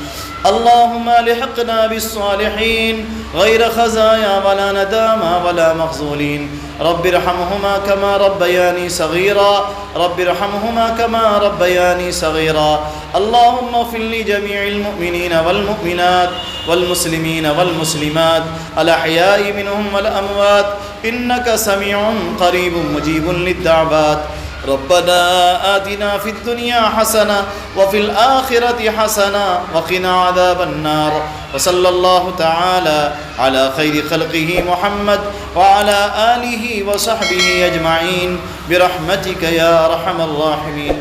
اللهم الحقنا بالصالحين غير خزايا ولا ندامى ولا مخذولين رب ارحمهما كما ربياني صغيرا رب ارحمهما كما ربياني صغيرا اللهم اغفر لجميع المؤمنين والمؤمنات والمسلمين والمسلمات الأحياء منهم والأموات إنك سميع قريب مجيب للدعوات ربنا آتنا في الدنيا حسنة وفي الآخرة حسنة وقنا عذاب النار وصلى الله تعالى على خير خلقه محمد وعلى آله وصحبه أجمعين برحمتك يا أرحم الراحمين